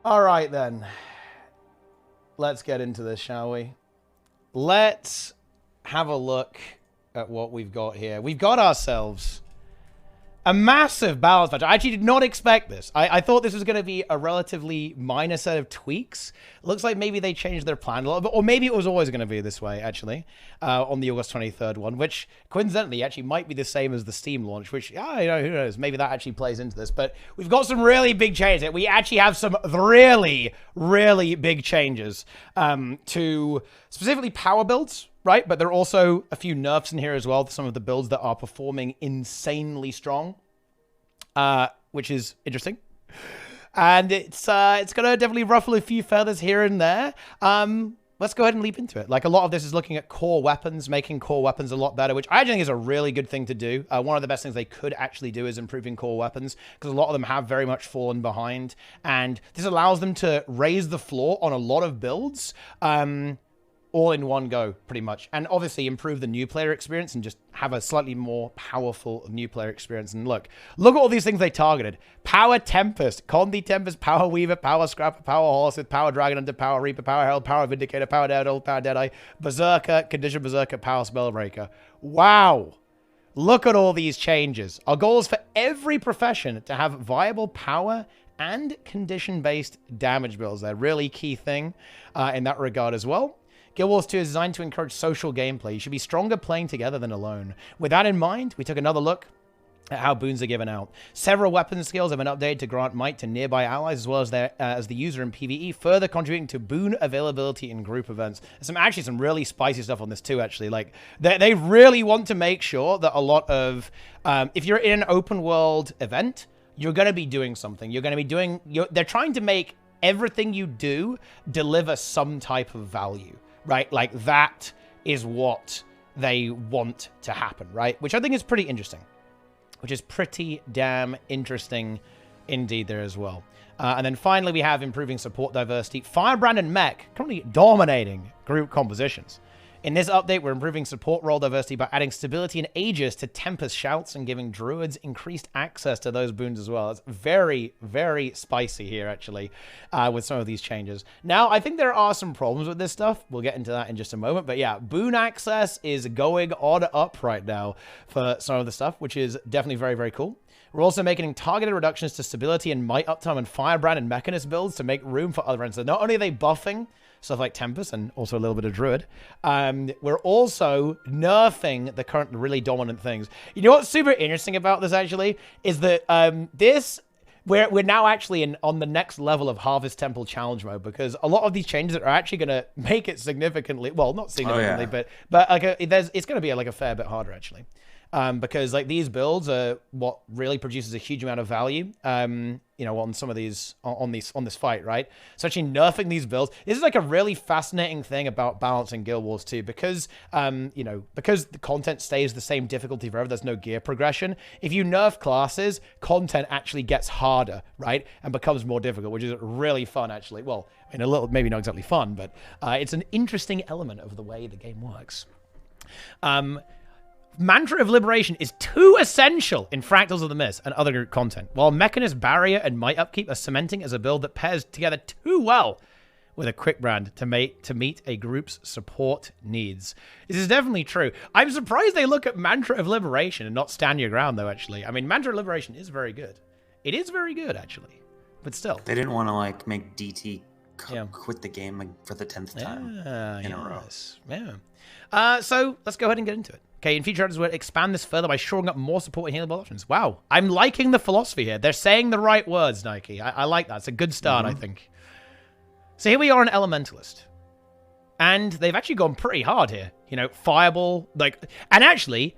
All right, then. Let's get into this, shall we? Let's have a look at what we've got here. We've got ourselves a massive balance patch. I actually did not expect this. I thought this was going to be a relatively minor set of tweaks. Looks like maybe they changed their plan a little bit, or maybe it was always going to be this way, actually, on the August 23rd one, which coincidentally actually might be the same as the Steam launch, which, who knows, maybe that actually plays into this. But we've got some really big changes. We actually have some really, really big changes to specifically power builds, right? But there are also a few nerfs in here as well to some of the builds that are performing insanely strong, which is interesting. And it's going to definitely ruffle a few feathers here and there. Let's go ahead and leap into it. Like, a lot of this is looking at core weapons, making core weapons a lot better, which I think is a really good thing to do. One of the best things they could actually do is improving core weapons, because a lot of them have very much fallen behind. And this allows them to raise the floor on a lot of builds, all in one go, pretty much. And obviously improve the new player experience and just have a slightly more powerful new player experience. And look at all these things they targeted. Power Tempest, Condi Tempest, Power Weaver, Power Scrapper, Power Horse, Power Dragon Hunter, Power Reaper, Power Herald, Power Vindicator, Power Daredevil, Power Deadeye, Berserker, Condition Berserker, Power Spellbreaker. Wow. Look at all these changes. Our goal is for every profession to have viable power and condition-based damage builds. They're a really key thing in that regard as well. Guild Wars 2 is designed to encourage social gameplay. You should be stronger playing together than alone. With that in mind, we took another look at how boons are given out. Several weapon skills have been updated to grant might to nearby allies as well as as the user in PvE, further contributing to boon availability in group events. There's actually some really spicy stuff on this too, actually. Like, they really want to make sure that a lot of, if you're in an open world event, you're going to be doing something. You're going to be doing, they're trying to make everything you do deliver some type of value. Right? Like, that is what they want to happen, right? Which I think is pretty interesting. Which is pretty damn interesting indeed there as well. And then finally, we have improving support diversity. Firebrand and Mech currently dominating group compositions. In this update, we're improving support role diversity by adding stability and Aegis to Tempest Shouts and giving Druids increased access to those boons as well. It's very, very spicy here, actually, with some of these changes. Now, I think there are some problems with this stuff. We'll get into that in just a moment. But yeah, boon access is going on up right now for some of the stuff, which is definitely very, very cool. We're also making targeted reductions to stability and might uptime and Firebrand and Mechanist builds to make room for other ends. So not only are they buffing stuff like Tempest and also a little bit of Druid, we're also nerfing the current really dominant things. You know what's super interesting about this, actually, is that we're now actually on the next level of Harvest Temple challenge mode, because a lot of these changes are actually going to make it significantly, well, not significantly, but like it's going to be like a fair bit harder, actually. Because like these builds are what really produces a huge amount of value, you know, on some of these, on this fight, right? So actually nerfing these builds, this is like a really fascinating thing about balancing Guild Wars 2, because, you know, because the content stays the same difficulty forever, there's no gear progression. If you nerf classes, content actually gets harder, right? And becomes more difficult, which is really fun, actually. Well, in a little, maybe not exactly fun, but it's an interesting element of the way the game works. Mantra of Liberation is too essential in Fractals of the Mist and other group content, while Mechanist Barrier and Might Upkeep are cementing as a build that pairs together too well with a quick brand to meet a group's support needs. This is definitely true. I'm surprised they look at Mantra of Liberation and not Stand Your Ground, though, actually. I mean, Mantra of Liberation is very good. It is very good, actually. But still. They didn't want to, like, make DT quit the game like, for the 10th time in a row. Yeah. So let's go ahead and get into it. Okay, in future episodes, we'll expand this further by shoring up more support and healable options. Wow, I'm liking the philosophy here. They're saying the right words, Nike. I like that. It's a good start, I think. So here we are in Elementalist. And they've actually gone pretty hard here. You know, Fireball, like... And actually,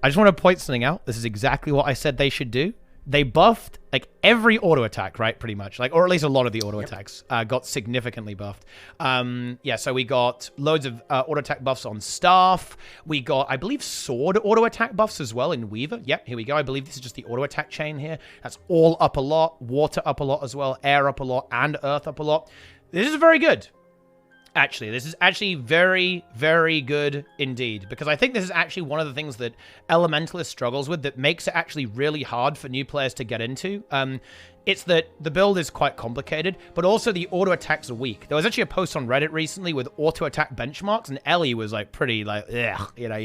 I just want to point something out. This is exactly what I said they should do. They buffed, like, every auto attack, right, pretty much. Like, or at least a lot of the auto attacks got significantly buffed. Yeah, so we got loads of auto attack buffs on Staff. We got, I believe, sword auto attack buffs as well in Weaver. Yep, here we go. I believe this is just the auto attack chain here. That's all up a lot. Water up a lot as well. Air up a lot. And Earth up a lot. This is very good. Actually, this is actually very, very good indeed, because I think this is actually one of the things that Elementalist struggles with that makes it actually really hard for new players to get into. It's that the build is quite complicated, but also the auto attacks are weak. There was actually a post on Reddit recently with auto attack benchmarks, and Ellie was like pretty like, ugh, you know,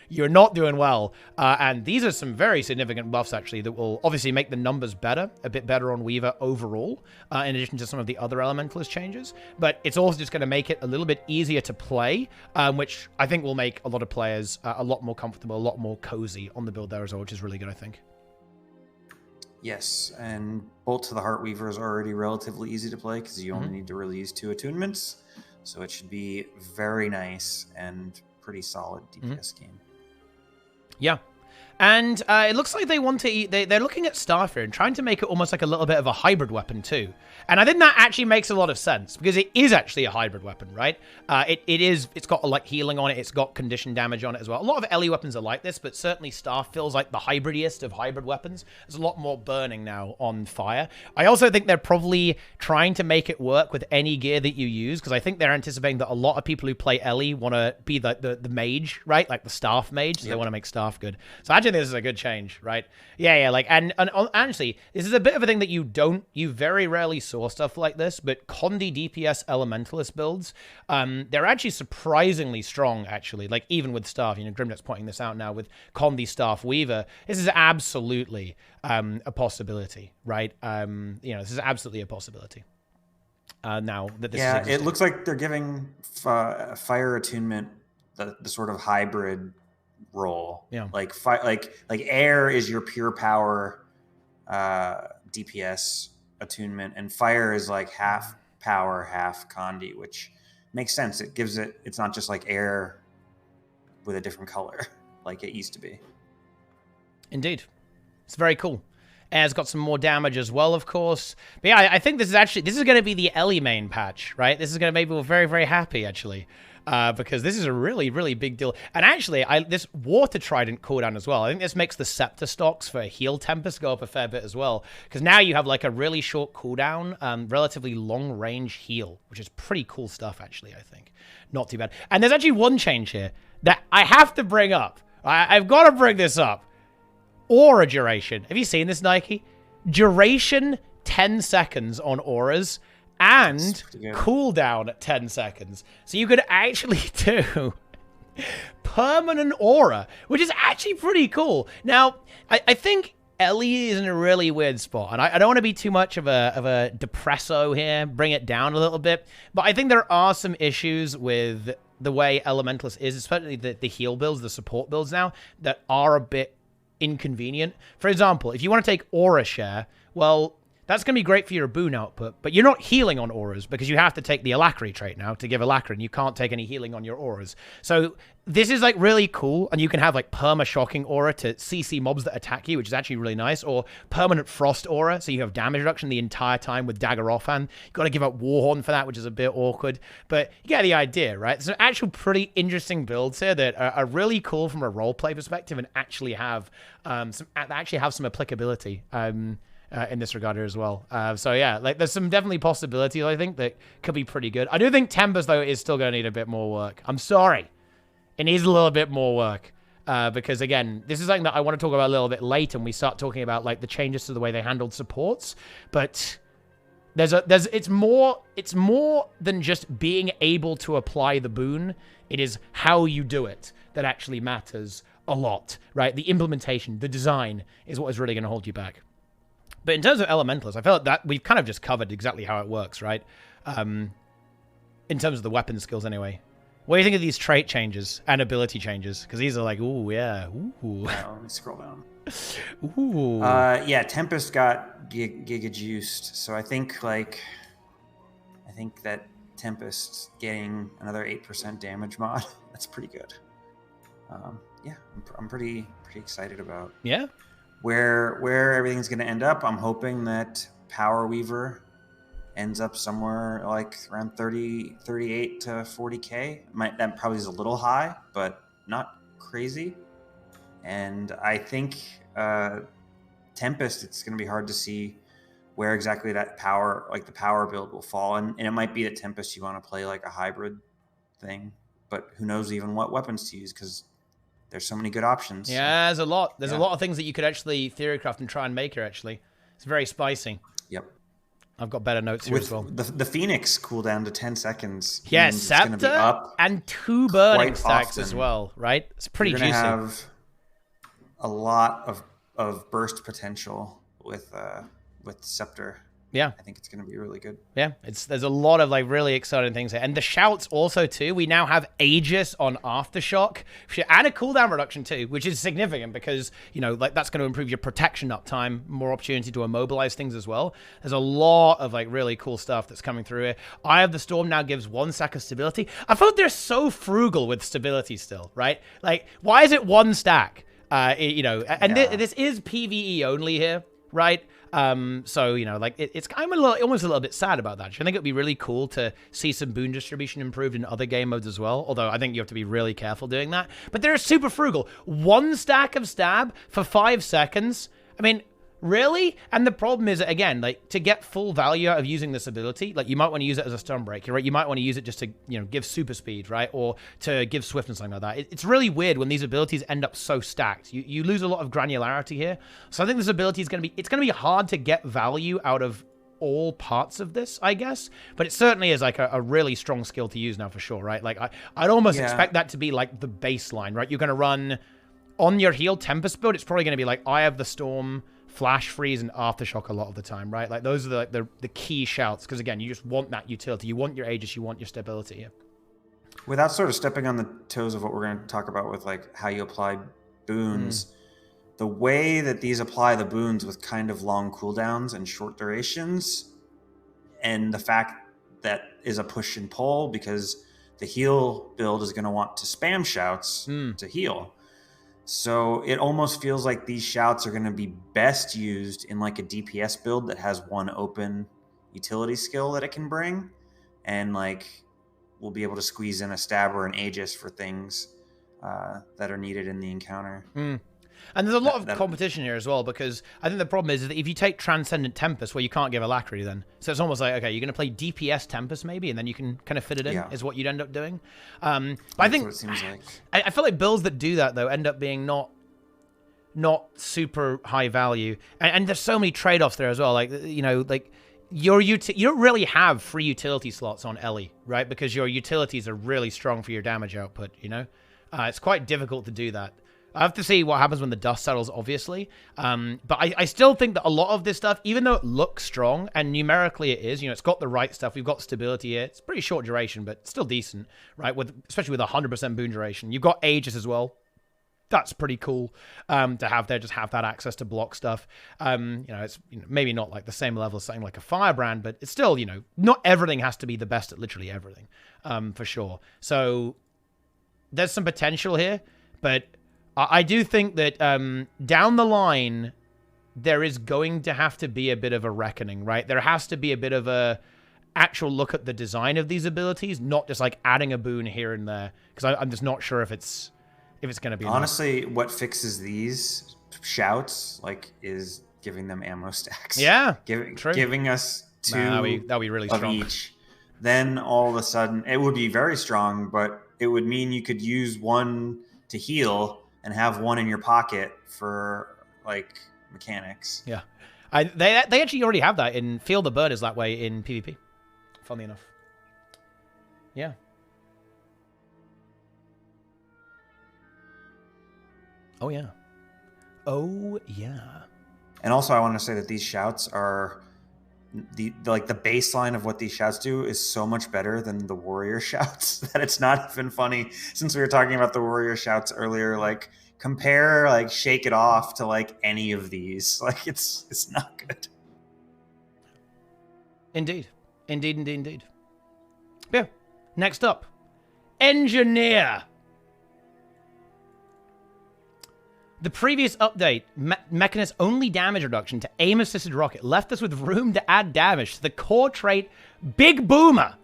you're not doing well. And these are some very significant buffs actually that will obviously make the numbers better, a bit better on Weaver overall, in addition to some of the other Elementalist changes. But it's also just going to make it a little bit easier to play, which I think will make a lot of players a lot more comfortable, a lot more cozy on the build there as well, which is really good, I think. Yes, and Bolt to the Heartweaver is already relatively easy to play because you only need to really use 2 attunements. So it should be very nice and pretty solid DPS game. Yeah. And it looks like they want to they're looking at Starfire and trying to make it almost like a little bit of a hybrid weapon too. And I think that actually makes a lot of sense because it is actually a hybrid weapon, right? It's got like healing on it. It's got condition damage on it as well. A lot of Ellie weapons are like this, but certainly Starf feels like the hybridiest of hybrid weapons. There's a lot more burning now on fire. I also think they're probably trying to make it work with any gear that you use because I think they're anticipating that a lot of people who play Ellie want to be the mage, right? Like the Staff mage. So They want to make Staff good. So I think this is a good change, right? Yeah, like, and honestly, this is a bit of a thing that you very rarely saw stuff like this, but Condi DPS Elementalist builds, they're actually surprisingly strong, actually, like, even with Staff, Grimnet's pointing this out now with Condi Staff Weaver, this is absolutely a possibility, right? This is absolutely a possibility. Now that this is it looks like they're giving Fire Attunement the sort of hybrid role. Yeah. Like air is your pure power DPS attunement, and fire is like half power, half Condi, which makes sense. It's not just like air with a different color like it used to be. Indeed. It's very cool. Air's got some more damage as well, of course. But yeah, I think this is going to be the Ellie main patch, right? This is going to make people very, very happy, actually. Because this is a really, really big deal. And actually, this Water Trident cooldown as well. I think this makes the Scepter stocks for Heal Tempest go up a fair bit as well. Because now you have like a really short cooldown, relatively long-range heal, which is pretty cool stuff, actually, I think. Not too bad. And there's actually one change here that I have to bring up. I've got to bring this up. Aura duration. Have you seen this, Nike? Duration 10 seconds on auras. And cooldown at 10 seconds. So you could actually do permanent aura, which is actually pretty cool. Now, I think Ellie is in a really weird spot, and I don't want to be too much of a depresso here, bring it down a little bit, but I think there are some issues with the way Elementalist is, especially the heal builds, the support builds now, that are a bit inconvenient. For example, if you want to take aura share, well, that's going to be great for your boon output, but you're not healing on auras because you have to take the Alacrity trait now to give Alacrity, and you can't take any healing on your auras. So this is like really cool, and you can have like perma-shocking aura to CC mobs that attack you, which is actually really nice, or permanent frost aura, so you have damage reduction the entire time with Dagger Offhand. You've got to give up Warhorn for that, which is a bit awkward, but you get the idea, right? There's an actual pretty interesting builds here that are really cool from a roleplay perspective and actually have some applicability. In this regard as well. So yeah, like there's some definitely possibilities I think that could be pretty good. I do think Tempest though is still going to need a bit more work. I'm sorry. It needs a little bit more work. Because again, this is something that I want to talk about a little bit later when we start talking about like the changes to the way they handled supports. But it's more than just being able to apply the boon. It is how you do it that actually matters a lot, right? The implementation, the design is what is really going to hold you back. But in terms of Elementalist, I feel like that we've kind of just covered exactly how it works, right? In terms of the weapon skills anyway. What do you think of these trait changes and ability changes? Because these are like, ooh, yeah, ooh. Let me scroll down. Ooh. Yeah, Tempest got giga juiced, so I think that Tempest getting another 8% damage mod, that's pretty good. Yeah, I'm pretty excited about. Yeah. Where everything's going to end up. I'm hoping that Power Weaver ends up somewhere like around 38 to 40k. That probably is a little high, but not crazy. And I think Tempest, it's going to be hard to see where exactly that power, like the power build will fall. And it might be that Tempest, you want to play like a hybrid thing, but who knows even what weapons to use, because there's so many good options. Yeah, there's a lot. There's a lot of things that you could actually theorycraft and try and make here, actually. It's very spicy. Yep. I've got better notes here as well. The Phoenix cooldown to 10 seconds. Yeah, Scepter and 2 burning stacks as well, right? It's pretty juicy. You're going to have a lot of burst potential with Scepter. Yeah. I think it's going to be really good. Yeah, there's a lot of like really exciting things here. And the shouts also too. We now have Aegis on Aftershock and a cooldown reduction too, which is significant because, you know, like that's going to improve your protection uptime, more opportunity to immobilize things as well. There's a lot of like really cool stuff that's coming through here. Eye of the Storm now gives 1 stack of stability. I thought they're so frugal with stability still, right? Like, why is it 1 stack? You know, and this is PvE only here, right? So, you know, like I'm almost a little bit sad about that. I think it'd be really cool to see some boon distribution improved in other game modes as well. Although I think you have to be really careful doing that. But they're super frugal. 1 stack of stab for 5 seconds. I mean, really? And the problem is, again, like to get full value out of using this ability, like you might want to use it as a stun break, right? You might want to use it just to, you know, give super speed, right? Or to give swiftness, something like that. It's really weird when these abilities end up so stacked. You lose a lot of granularity here. So I think this ability is going to be hard to get value out of all parts of this, I guess. But it certainly is like a really strong skill to use now for sure, right? Like I'd almost expect that to be like the baseline, right? You're going to run on your heal Tempest build. It's probably going to be like Eye of the Storm, Flash Freeze, and Aftershock a lot of the time, right? Like those are the key shouts, because again, you just want that utility. You want your Aegis, you want your stability. Yeah. Without sort of stepping on the toes of what we're going to talk about with like how you apply boons, the way that these apply the boons with kind of long cooldowns and short durations, and the fact that is a push and pull because the heal build is going to want to spam shouts to heal. So it almost feels like these shouts are going to be best used in like a DPS build that has 1 open utility skill that it can bring. And like we'll be able to squeeze in a stab or an Aegis for things that are needed in the encounter. And there's a lot of competition here as well, because I think the problem is that if you take Transcendent Tempest, well, you can't give Alacrity then. So it's almost like, okay, you're going to play DPS Tempest maybe, and then you can kind of fit it in, is what you'd end up doing. But I think, what it seems like. I feel like builds that do that, though, end up being not super high value. And there's so many trade-offs there as well. Like, you know, like, you don't really have free utility slots on Ellie, right? Because your utilities are really strong for your damage output, you know? It's quite difficult to do that. I have to see what happens when the dust settles, obviously. But I still think that a lot of this stuff, even though it looks strong, and numerically it is, you know, it's got the right stuff. We've got stability here. It's pretty short duration, but still decent, right? Especially with 100% boon duration. You've got Aegis as well. That's pretty cool to have there, just have that access to block stuff. You know, it's maybe not like the same level as something like a Firebrand, but it's still, you know, not everything has to be the best at literally everything, for sure. So there's some potential here, but I do think that down the line, there is going to have to be a bit of a reckoning, right? There has to be a bit of a actual look at the design of these abilities, not just like adding a boon here and there, because I'm just not sure if it's going to be honestly enough. What fixes these shouts like is giving them ammo stacks. Yeah, giving us 2 that'd be really strong. Each. Then all of a sudden, it would be very strong, but it would mean you could use 1 to heal and have 1 in your pocket for like mechanics. Yeah, they actually already have that in Feel the Burn is that way in PvP. Funny enough. Yeah. Oh yeah. Oh yeah. And also, I want to say that these shouts are the baseline of what these shouts do is so much better than the warrior shouts that it's not even funny. Since we were talking about the warrior shouts earlier, like compare like Shake It Off to like any of these. Like it's not good. Indeed. Yeah. Next up, Engineer. The previous update, Mechanist's only damage reduction to aim-assisted rocket, left us with room to add damage to the core trait Big Boomer,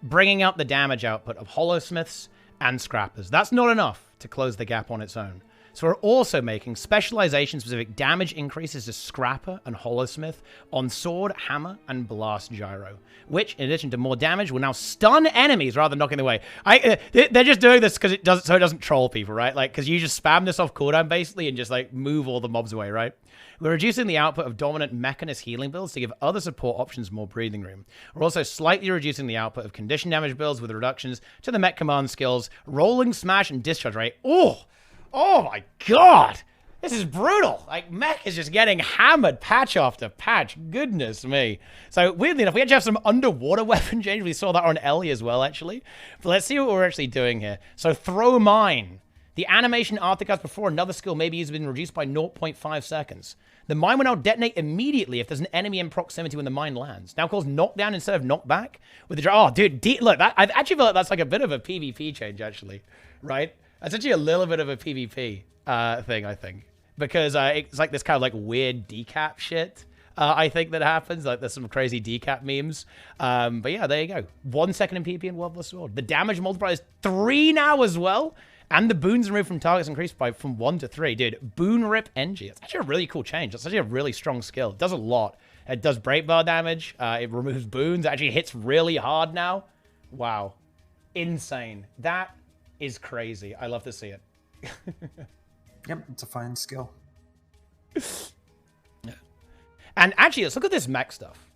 bringing up the damage output of Hollowsmiths and Scrappers. That's not enough to close the gap on its own. So we're also making specialization-specific damage increases to Scrapper and Hollowsmith on Sword, Hammer, and Blast Gyro, which, in addition to more damage, will now stun enemies rather than knocking them away. They're just doing this because it doesn't troll people, right? Like, because you just spam this off cooldown, basically, and just, like, move all the mobs away, right? We're reducing the output of dominant Mechanist healing builds to give other support options more breathing room. We're also slightly reducing the output of condition damage builds with reductions to the mech command skills, rolling, smash, and discharge rate. Oh my god! This is brutal! Like, mech is just getting hammered patch after patch. Goodness me. So, weirdly enough, we actually have some underwater weapon change. We saw that on Ellie as well, actually. But let's see what we're actually doing here. So, Throw Mine. The animation aftercast before another skill may be used has been reduced by 0.5 seconds. The mine will now detonate immediately if there's an enemy in proximity when the mine lands. Now calls knockdown instead of knockback. With the oh, dude, look, I actually feel like that's like a bit of a PvP change, actually, right? That's actually a little bit of a PvP thing, I think, because it's like this kind of like weird decap shit. I think that happens. Like there's some crazy decap memes. But yeah, there you go. 1 second in PvP and World of the Sword. The damage multiplier is 3 now as well. And the boons removed from targets increased from 1 to 3. Dude, Boon Rip NG. It's actually a really cool change. It's actually a really strong skill. It does a lot. It does break bar damage. It removes boons. It actually hits really hard now. Wow. Insane. That is crazy. I love to see it. Yep, it's a fine skill. Yeah. And actually, let's look at this mech stuff.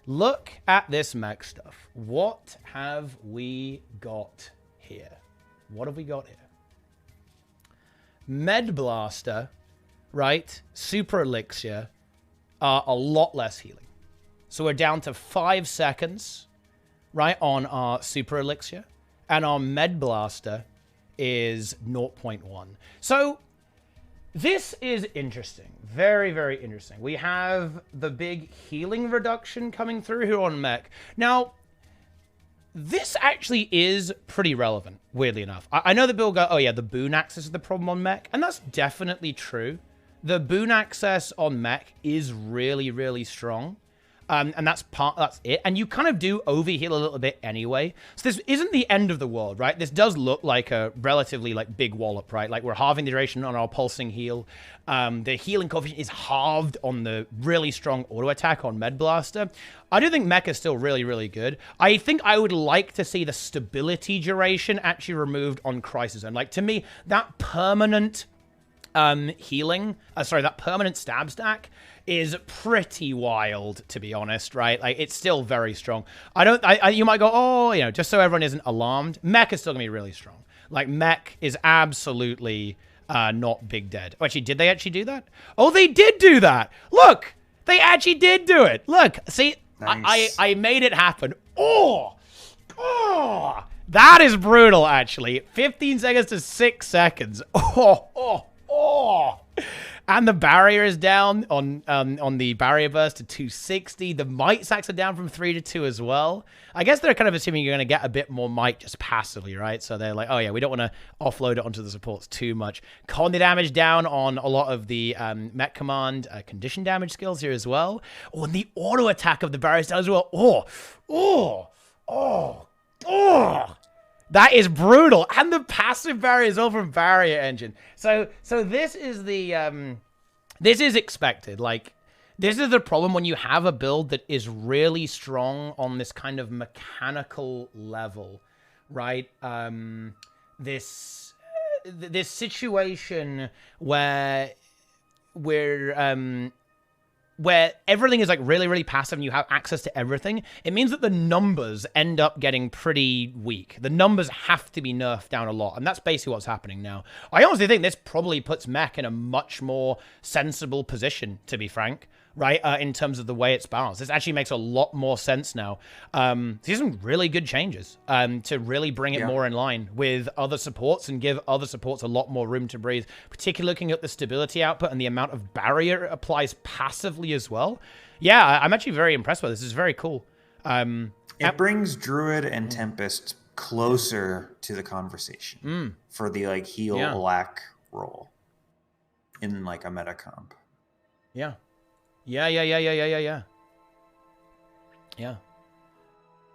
Look at this mech stuff. What have we got here? What have we got here? Med Blaster, right? Super Elixir are a lot less healing. So we're down to 5 seconds, right, on our Super Elixir. And our Med Blaster is 0.1. So this is interesting. Very, very interesting. We have the big healing reduction coming through here on mech. Now, this actually is pretty relevant, weirdly enough. I know that people go, oh yeah, the boon access is the problem on mech, and that's definitely true. The boon access on mech is really, really strong. And that's it. And you kind of do overheal a little bit anyway. So this isn't the end of the world, right? This does look like a relatively like big wallop, right? Like we're halving the duration on our pulsing heal. The healing coefficient is halved on the really strong auto attack on Med Blaster. I do think mech is still really, really good. I think I would like to see the stability duration actually removed on Crisis Zone. Like to me, that permanent that permanent stab stack is pretty wild, to be honest, right? Like, it's still very strong. You might go, oh, you know, just so everyone isn't alarmed, mech is still gonna be really strong. Like, mech is absolutely not big dead. Oh, actually, did they actually do that? Oh, they did do that! Look! They actually did do it! Look, see, nice. I made it happen. Oh! That is brutal, actually. 15 seconds to 6 seconds. Oh! And the barrier is down on the barrier burst to 260. The might sacks are down from 3 to 2 as well. I guess they're kind of assuming you're going to get a bit more might just passively, right? So they're like, oh yeah, we don't want to offload it onto the supports too much. Conde damage down on a lot of the mech command condition damage skills here as well. Oh, and the auto attack of the barriers down as well. That is brutal. And the passive barrier is all from Barrier Engine. So this is the, this is expected. Like, this is the problem when you have a build that is really strong on this kind of mechanical level, right? This situation where everything is like really, really passive and you have access to everything, it means that the numbers end up getting pretty weak. The numbers have to be nerfed down a lot, and that's basically what's happening now. I honestly think this probably puts mech in a much more sensible position, to be frank, right? In terms of the way it's balanced. This actually makes a lot more sense now. These are some really good changes to really bring it more in line with other supports and give other supports a lot more room to breathe, particularly looking at the stability output and the amount of barrier it applies passively as well. Yeah, I'm actually very impressed with this. This is very cool. It brings Druid and Tempest closer to the conversation for the like heal lack role in like a meta comp. Yeah.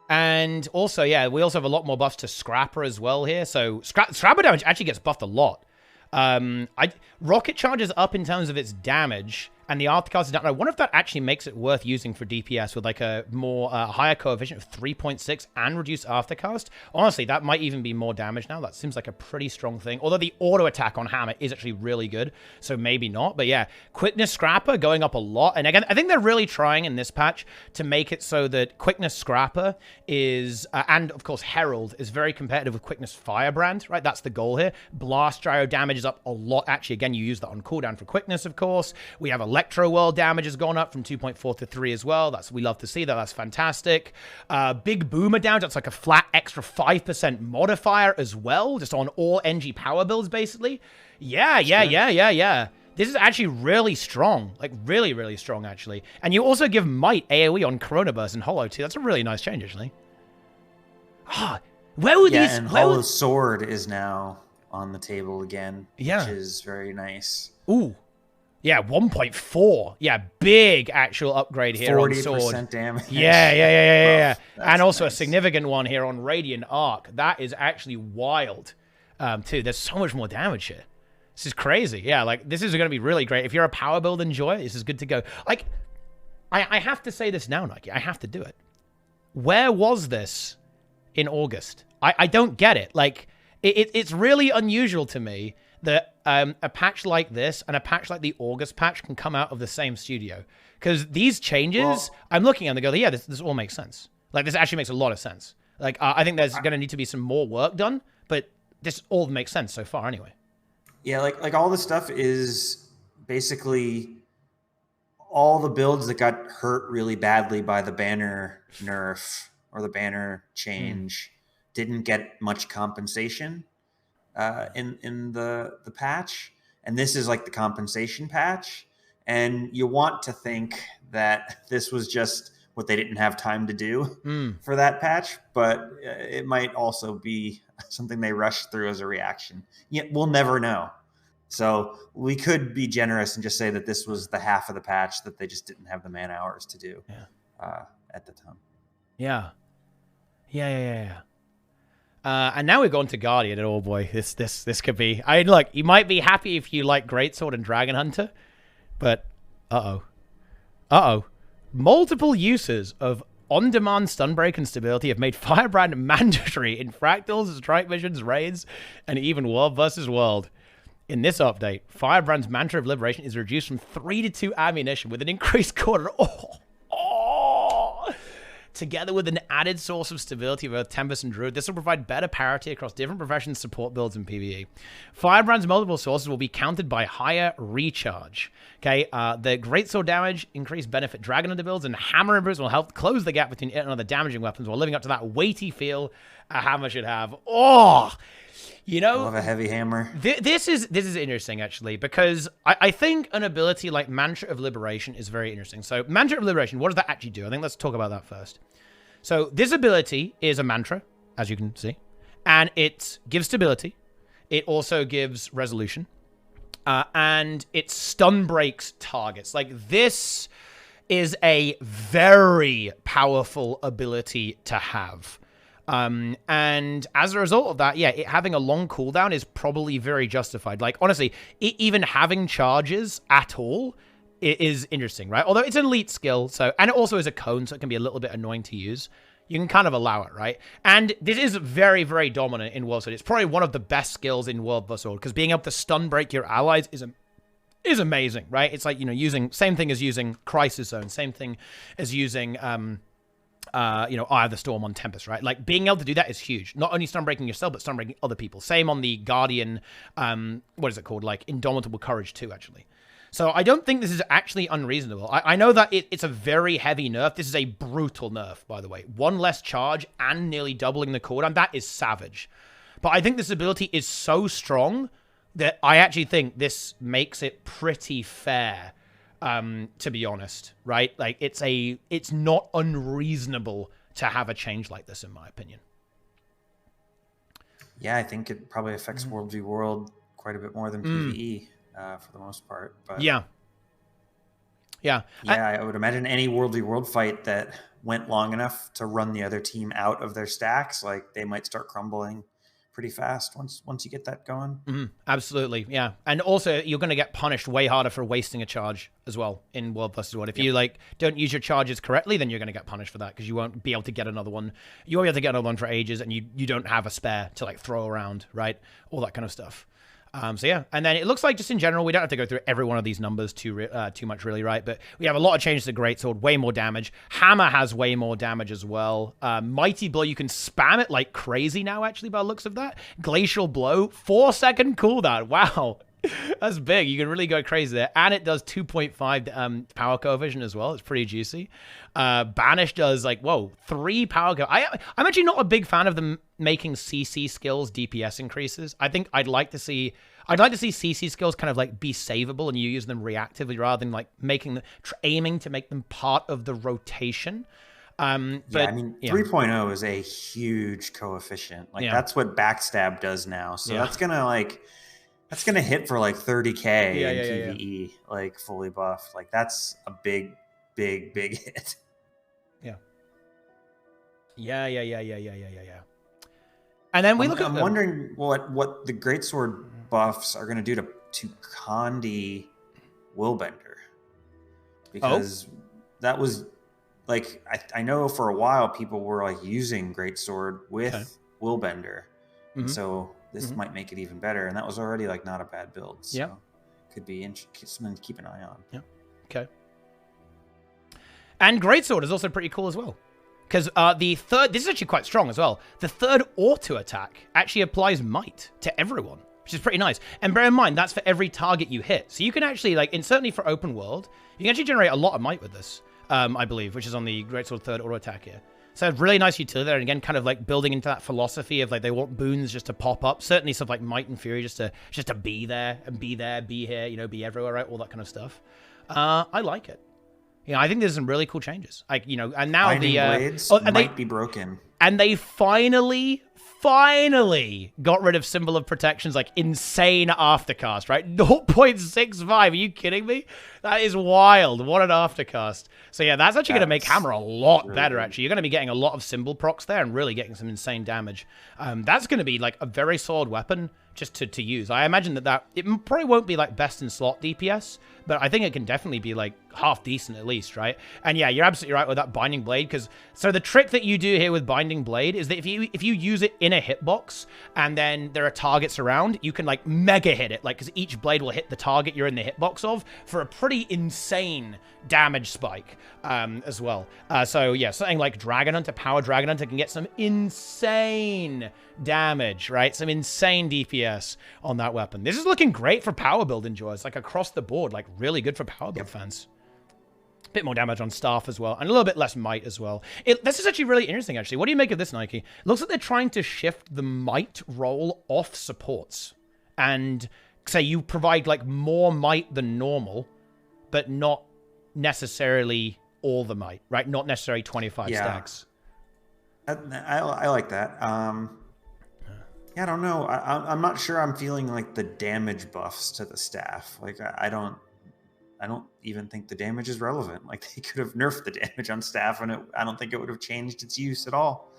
And also, we also have a lot more buffs to Scrapper as well here. So Scrapper damage actually gets buffed a lot. Rocket Charge is up in terms of its damage, and the Arthicast is down. I wonder if that actually makes it worth using for DPS with like a more higher coefficient of 3.6 and reduced Aftercast. Honestly, that might even be more damage now. That seems like a pretty strong thing. Although the auto attack on Hammer is actually really good, so maybe not. But yeah, Quickness Scrapper going up a lot. And again, I think they're really trying in this patch to make it so that Quickness Scrapper is, and of course Herald, is very competitive with Quickness Firebrand, right? That's the goal here. Blast Gyro damage is up a lot. Actually, again, you use that on cooldown for Quickness, of course. We have Electro World damage has gone up from 2.4 to 3 as well. We love to see that. That's fantastic. Big Boomer damage, that's like a flat extra 5% modifier as well, just on all NG power builds, basically. Yeah. This is actually really strong. Like, really, really strong, actually. And you also give Might AoE on Corona Burst and Hollow, too. That's a really nice change, actually. Where were these... and Hollow Sword is now on the table again, which is very nice. Ooh. Yeah, 1.4. Yeah, big actual upgrade here on Sword. 40% damage. Yeah. And also nice. A significant one here on Radiant Arc. That is actually wild, too. There's so much more damage here. This is crazy. Yeah, like, this is going to be really great. If you're a power build enjoyer, this is good to go. Like, I have to say this now, Nike. I have to do it. Where was this in August? I don't get it. Like, it's really unusual to me that a patch like this and a patch like the August patch can come out of the same studio. Because these changes, I'm looking at them and go, yeah, this all makes sense. Like, this actually makes a lot of sense. Like, I think there's going to need to be some more work done, but this all makes sense so far anyway. Yeah, like all this stuff is basically all the builds that got hurt really badly by the banner nerf or the banner change didn't get much compensation in the patch. And this is like the compensation patch. And you want to think that this was just what they didn't have time to do for that patch, but it might also be something they rushed through as a reaction. Yeah, we'll never know. So we could be generous and just say that this was the half of the patch that they just didn't have the man hours to do at the time. Yeah. And now we've gone to Guardian, and oh boy, this could be. I mean, look, you might be happy if you like Greatsword and Dragon Hunter, but multiple uses of on-demand stun break and stability have made Firebrand mandatory in fractals, strike missions, raids, and even world versus world. In this update, Firebrand's Mantra of Liberation is reduced from 3 to 2 ammunition with an increased quarter. Together with an added source of stability of Earth Tempest and Druid, this will provide better parity across different professions, support builds, and PvE. Firebrand's multiple sources will be countered by higher recharge. Okay, the Greatsword damage, increased benefit Dragon Hunter builds, and Hammer improves will help close the gap between it and other damaging weapons while living up to that weighty feel a hammer should have. You know, I love a heavy hammer. This is interesting, actually, because I think an ability like Mantra of Liberation is very interesting. So Mantra of Liberation, what does that actually do? I think let's talk about that first. So this ability is a mantra, as you can see, and it gives stability. It also gives resolution, and it stun breaks targets. Like, this is a very powerful ability to have. And as a result of that, it having a long cooldown is probably very justified. Like, honestly, even having charges at all is interesting, right? Although it's an elite skill, and it also is a cone, so it can be a little bit annoying to use. You can kind of allow it, right? And this is very, very dominant in World Sword. It's probably one of the best skills in World vs. World, because being able to stun break your allies is amazing, right? It's like, same thing as using Crisis Zone, same thing as using Eye of the Storm on Tempest, right? Like, being able to do that is huge. Not only stun breaking yourself, but stun breaking other people. Same on the Guardian, what is it called? Like, Indomitable Courage 2, actually. So I don't think this is actually unreasonable. I know that it's a very heavy nerf. This is a brutal nerf, by the way. 1 less charge and nearly doubling the cooldown. That is savage. But I think this ability is so strong that I actually think this makes it pretty fair. To be honest, right? Like, it's not unreasonable to have a change like this, in my opinion. Yeah, I think it probably affects World v World quite a bit more than PvE for the most part. But yeah. I would imagine any World v World fight that went long enough to run the other team out of their stacks, like, they might start crumbling pretty fast once you get that going. Absolutely, yeah. And also, you're going to get punished way harder for wasting a charge as well in World vs. World. If you like don't use your charges correctly, then you're going to get punished for that because you won't be able to get another one. You won't be able to get another one for ages, and you don't have a spare to like throw around, right? All that kind of stuff. So yeah, and then it looks like just in general, we don't have to go through every one of these numbers too much really, right? But we have a lot of changes to Greatsword, way more damage. Hammer has way more damage as well. Mighty Blow, you can spam it like crazy now, actually, by the looks of that. Glacial Blow, 4-second cooldown. Wow. That's big. You can really go crazy there. And it does 2.5 power coefficient as well. It's pretty juicy. Banish does like, 3 power I'm actually not a big fan of them making CC skills DPS increases. I think I'd like to see CC skills kind of like be savable and you use them reactively rather than like making them, aiming to make them part of the rotation. But I mean, 3.0 is a huge coefficient. Like that's what Backstab does now. So that's gonna hit for like 30k in PvE, like fully buffed. Like that's a big hit. Yeah. And then I'm wondering what the Greatsword buffs are gonna do to Condi Willbender, because that was like I know for a while people were like using Greatsword with Willbender, so this might make it even better, and that was already like not a bad build. So could be something to keep an eye on. Yeah. Okay. And Greatsword is also pretty cool as well. Because this is actually quite strong as well. The third auto attack actually applies might to everyone, which is pretty nice. And bear in mind, that's for every target you hit. So you can actually, like, certainly for open world, you can actually generate a lot of might with this, I believe, which is on the Greatsword third auto attack here. So really nice utility there. And again, kind of like building into that philosophy of like, they want boons just to pop up. Certainly stuff like Might and Fury just to be there, be here, be everywhere, right? All that kind of stuff. I like it. I think there's some really cool changes. Like, and now Binding blades might be broken. And they finally got rid of Symbol of Protection's like insane aftercast, right? 0.65. Are you kidding me? That is wild. What an aftercast. So yeah, that's actually going to make Hammer a lot better, actually. You're going to be getting a lot of symbol procs there and really getting some insane damage. That's going to be like a very solid weapon just to use. I imagine that it probably won't be like best in slot DPS, but I think it can definitely be like half decent at least, right? And yeah, you're absolutely right with that Binding Blade, because so the trick that you do here with Binding Blade is that if you use it in a hitbox and then there are targets around, you can like mega hit it, like because each blade will hit the target you're in the hitbox of for a pretty insane damage spike as well. So yeah, something like Dragon Hunter, Power Dragon Hunter can get some insane damage, right? Some insane DPS on that weapon. This is looking great for power build enjoyers, like across the board, like really good for power build fans. A bit more damage on staff as well, and a little bit less might as well. This is actually really interesting, actually. What do you make of this, Nike? It looks like they're trying to shift the might role off supports and say you provide like more might than normal, but not necessarily all the might, right? Not necessarily 25 stacks. I like that. I don't know. I'm not sure I'm feeling like the damage buffs to the staff. Like I don't even think the damage is relevant. Like they could have nerfed the damage on staff and I don't think it would have changed its use at all.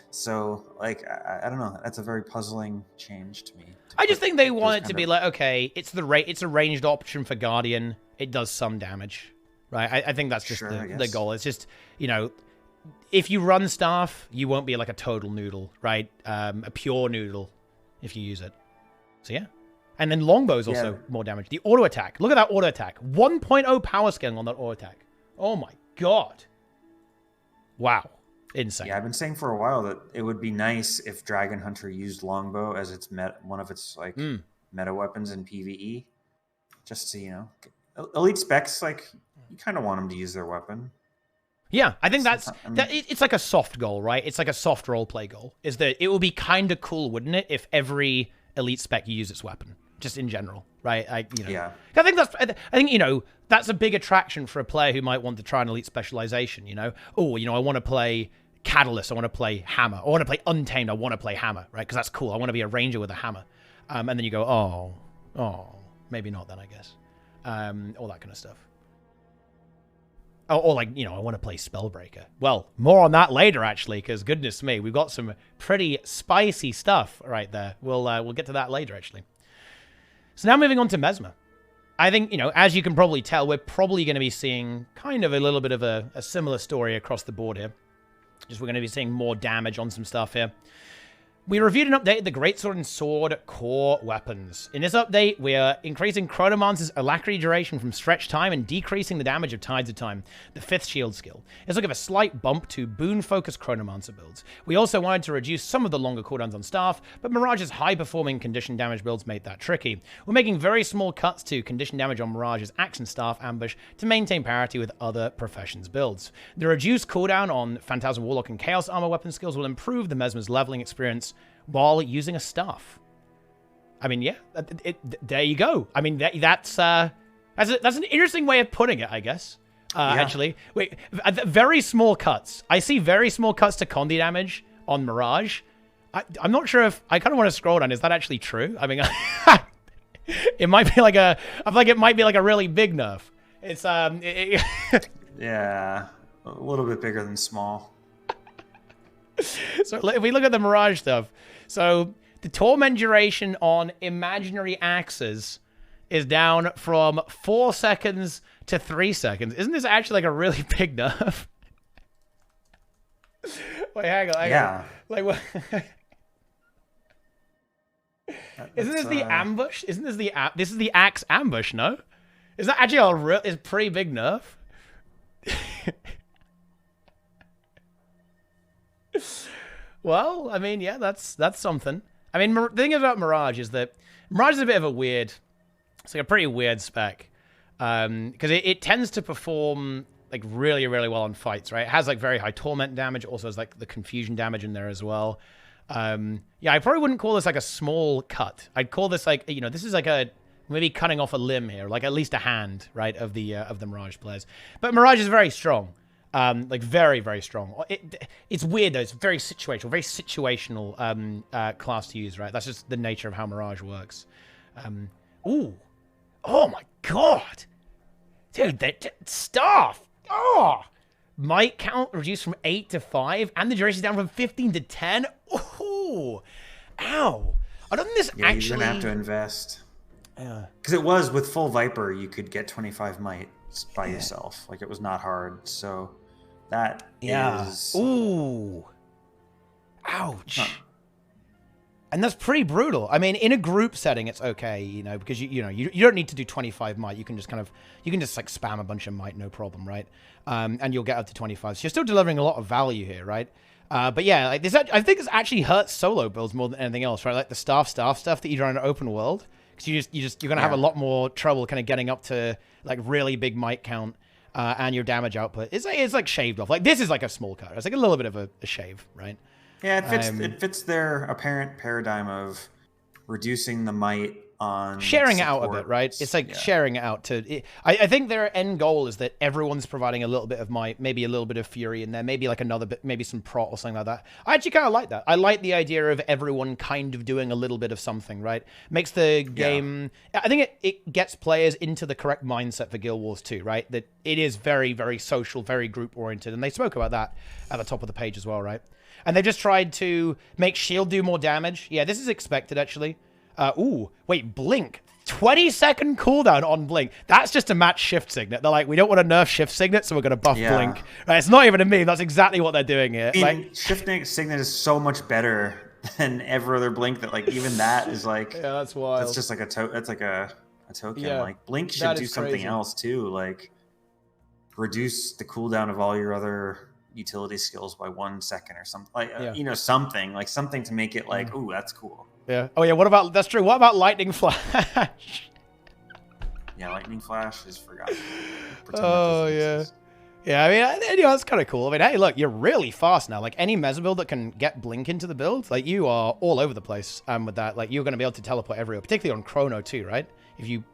So like, I don't know. That's a very puzzling change to me. I just think they want it to be like, okay, it's a ranged option for Guardian. It does some damage, right? I think that's just the goal. It's just, if you run staff, you won't be like a total noodle, right? A pure noodle if you use it. So yeah. And then longbow is also more damage. The auto attack. Look at that auto attack. 1.0 power scaling on that auto attack. Oh my god. Wow. Insane. Yeah, I've been saying for a while that it would be nice if Dragon Hunter used longbow as its one of its like meta weapons in PvE. Just to, elite specs, like you kind of want them to use their weapon. Yeah, I think it's like a soft goal, right? It's like a soft roleplay goal. Is that it would be kind of cool, wouldn't it, if every elite spec used its weapon, just in general, right? I think that's a big attraction for a player who might want to try an elite specialization. I want to play Catalyst, I want to play Hammer, I want to play Untamed, I want to play Hammer, right? Because that's cool. I want to be a ranger with a hammer, and then you go, maybe not then, I guess, all that kind of stuff. Or like, you know, I want to play Spellbreaker. Well, more on that later, actually, because goodness me, we've got some pretty spicy stuff right there. We'll get to that later, actually. So now moving on to Mesmer. I think, you know, as you can probably tell, we're probably going to be seeing kind of a little bit of a similar story across the board here. Just we're going to be seeing more damage on some stuff here. We reviewed and updated the Greatsword and Sword core weapons. In this update, we are increasing Chronomancer's alacrity duration from stretch time and decreasing the damage of Tides of Time, the 5th shield skill. This will give a slight bump to boon-focused Chronomancer builds. We also wanted to reduce some of the longer cooldowns on staff, but Mirage's high-performing condition damage builds made that tricky. We're making very small cuts to condition damage on Mirage's axe and staff ambush to maintain parity with other professions builds. The reduced cooldown on Phantasm Warlock and Chaos Armor weapon skills will improve the Mesmer's leveling experience while using a staff. I mean, yeah, there you go. I mean, that's an interesting way of putting it, I guess. Yeah. Actually, wait, very small cuts. I see very small cuts to Condi damage on Mirage. I'm not sure if I kind of want to scroll down. Is that actually true? I mean, it might be like I feel like it might be like a really big nerf. It's yeah, a little bit bigger than small. So if we look at the Mirage stuff, so the torment duration on imaginary axes is down from 4 seconds to 3 seconds. Isn't this actually like a really big nerf? Wait, hang on. Yeah. Like what? Isn't this the ambush? Isn't this this is the axe ambush? No, is that actually a pretty big nerf? Well, I mean, yeah, that's something. I mean, the thing about Mirage is that Mirage is a bit of a weird, it's like a pretty weird spec. Because it tends to perform like really, really well on fights, right? It has like very high torment damage. It also has like the confusion damage in there as well. Yeah, I probably wouldn't call this like a small cut. I'd call this like, you know, this is like maybe cutting off a limb here, like at least a hand, right, of the Mirage players. But Mirage is very strong. Like very, very strong. It's weird though. It's very situational class to use, right? That's just the nature of how Mirage works. Ooh, oh my god, dude, that staff. Oh, might count reduced from 8 to 5, and the duration down from 15 to 10. Ooh, ow. I don't think this actually. You're gonna have to invest. Yeah. Because it was with full Viper, you could get 25 might by yourself. Like it was not hard. So that is. Ooh. Ouch. Huh. And that's pretty brutal. I mean, in a group setting, it's okay, you know, because you don't need to do 25 might. You can just like spam a bunch of might, no problem, right? And you'll get up to 25. So you're still delivering a lot of value here, right? But yeah, like this, I think this actually hurts solo builds more than anything else, right? Like the staff stuff that you run in an open world, because you're gonna have a lot more trouble kind of getting up to like really big might count, and your damage output is like shaved off. Like this is like a small cut. It's like a little bit of a shave, right? Yeah, it fits their apparent paradigm of reducing the might on sharing support. It out a bit, right? It's like sharing it out to. I think their end goal is that everyone's providing a little bit of might, maybe a little bit of fury in there, maybe like another bit, maybe some prot or something like that. I actually kind of like that. I like the idea of everyone kind of doing a little bit of something, right? Makes the game. Yeah. I think it gets players into the correct mindset for Guild Wars 2, right? That it is very, very social, very group oriented, and they spoke about that at the top of the page as well, right? And they just tried to make shield do more damage. Yeah, this is expected, actually. Ooh, wait, Blink. 20-second cooldown on Blink. That's just a match shift signet. They're like, we don't want to nerf shift signet, so we're going to buff Blink. Right, it's not even a meme. That's exactly what they're doing here. Like, shift signet is so much better than every other Blink that, like, even that is like... Yeah, that's wild. That's just like a token. Yeah, like, Blink should do something else, too. Like, reduce the cooldown of all your other... utility skills by 1 second or something like something to make it like, ooh, that's cool. Yeah. Oh yeah. That's true. What about lightning flash? Yeah, lightning flash is forgotten. Oh yeah. Yeah. I mean, that's kind of cool. I mean, hey, look, you're really fast now. Like any Mesmer build that can get Blink into the build, like you are all over the place. With that, like you're going to be able to teleport everywhere, particularly on Chrono too, right? I'm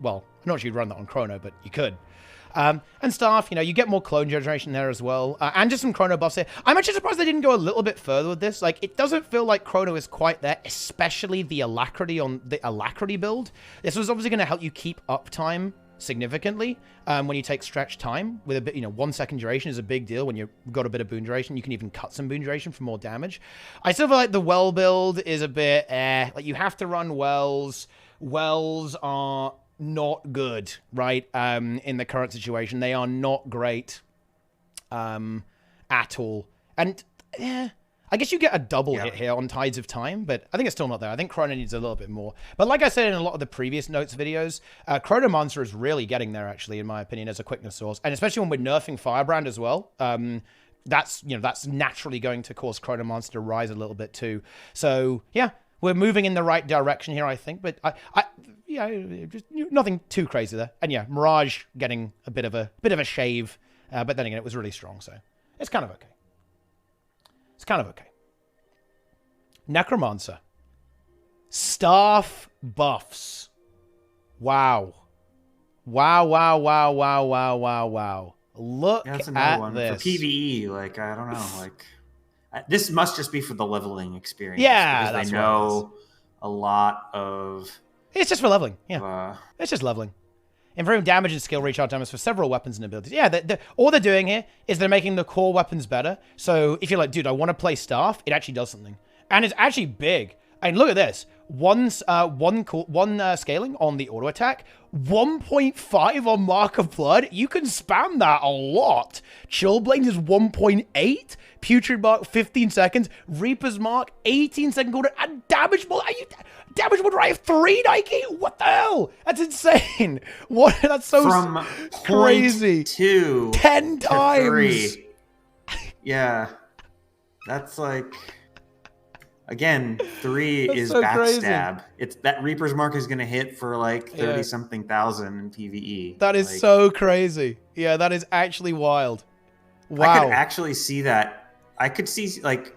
not sure you'd run that on Chrono, but you could. And staff, you get more clone generation there as well. And just some Chrono buffs here. I'm actually surprised they didn't go a little bit further with this. Like, it doesn't feel like Chrono is quite there, especially the Alacrity on the Alacrity build. This was obviously going to help you keep uptime significantly when you take stretch time with a bit, 1 second duration is a big deal when you've got a bit of boon duration. You can even cut some boon duration for more damage. I still feel like the well build is a bit like you have to run wells. Wells are not good, right? In the current situation, they are not great at all. And I guess you get a double hit here on Tides of Time, but I think it's still not there. I think Chrono needs a little bit more. But like I said in a lot of the previous notes videos, Necromancer is really getting there, actually, in my opinion, as a quickness source. And especially when we're nerfing Firebrand as well, that's naturally going to cause Necromancer to rise a little bit too. So, yeah, we're moving in the right direction here, I think. But just nothing too crazy there. And yeah, Mirage getting a bit of a shave. But then again, it was really strong, so it's kind of okay. It's kind of okay. Necromancer. Staff buffs. Wow. Wow, wow, wow, wow, wow, wow, wow. Look that's at one. this. For PvE, like, I don't know, like, this must just be for the leveling experience. Yeah, because they know a lot of... It's just for leveling, yeah. It's just leveling. Improving damage and skill recharge damage for several weapons and abilities. Yeah, all they're doing here is they're making the core weapons better. So if you're like, dude, I want to play Staff, it actually does something. And it's actually big. And look at this. One scaling on the auto attack, 1.5 on Mark of Blood. You can spam that a lot. Chillblade is 1.8. Putrid Mark, 15 seconds. Reaper's Mark, 18 second cooldown. And Damage Mod, Damage Mod right 3, Nike? What the hell? That's insane. What? That's so From crazy. 2 10 times. 3. Yeah. That's like... Again, 3 is so backstab. crazy. It's that Reaper's Mark is going to hit for like 30 something thousand in PvE. That is so crazy. Yeah, that is actually wild. Wow. I could actually see that. I could see like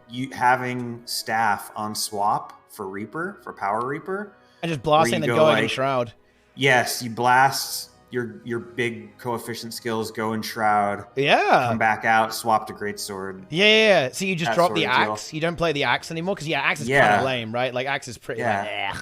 you having Staff on swap for Reaper, for Power Reaper, and just blasting the going Shroud. Yes, you blast your big coefficient skills, go in Shroud. Yeah. Come back out, swap to Greatsword. Yeah. So you just drop the axe. You don't play the axe anymore because axe is kind of lame, right? Like axe is pretty. Like,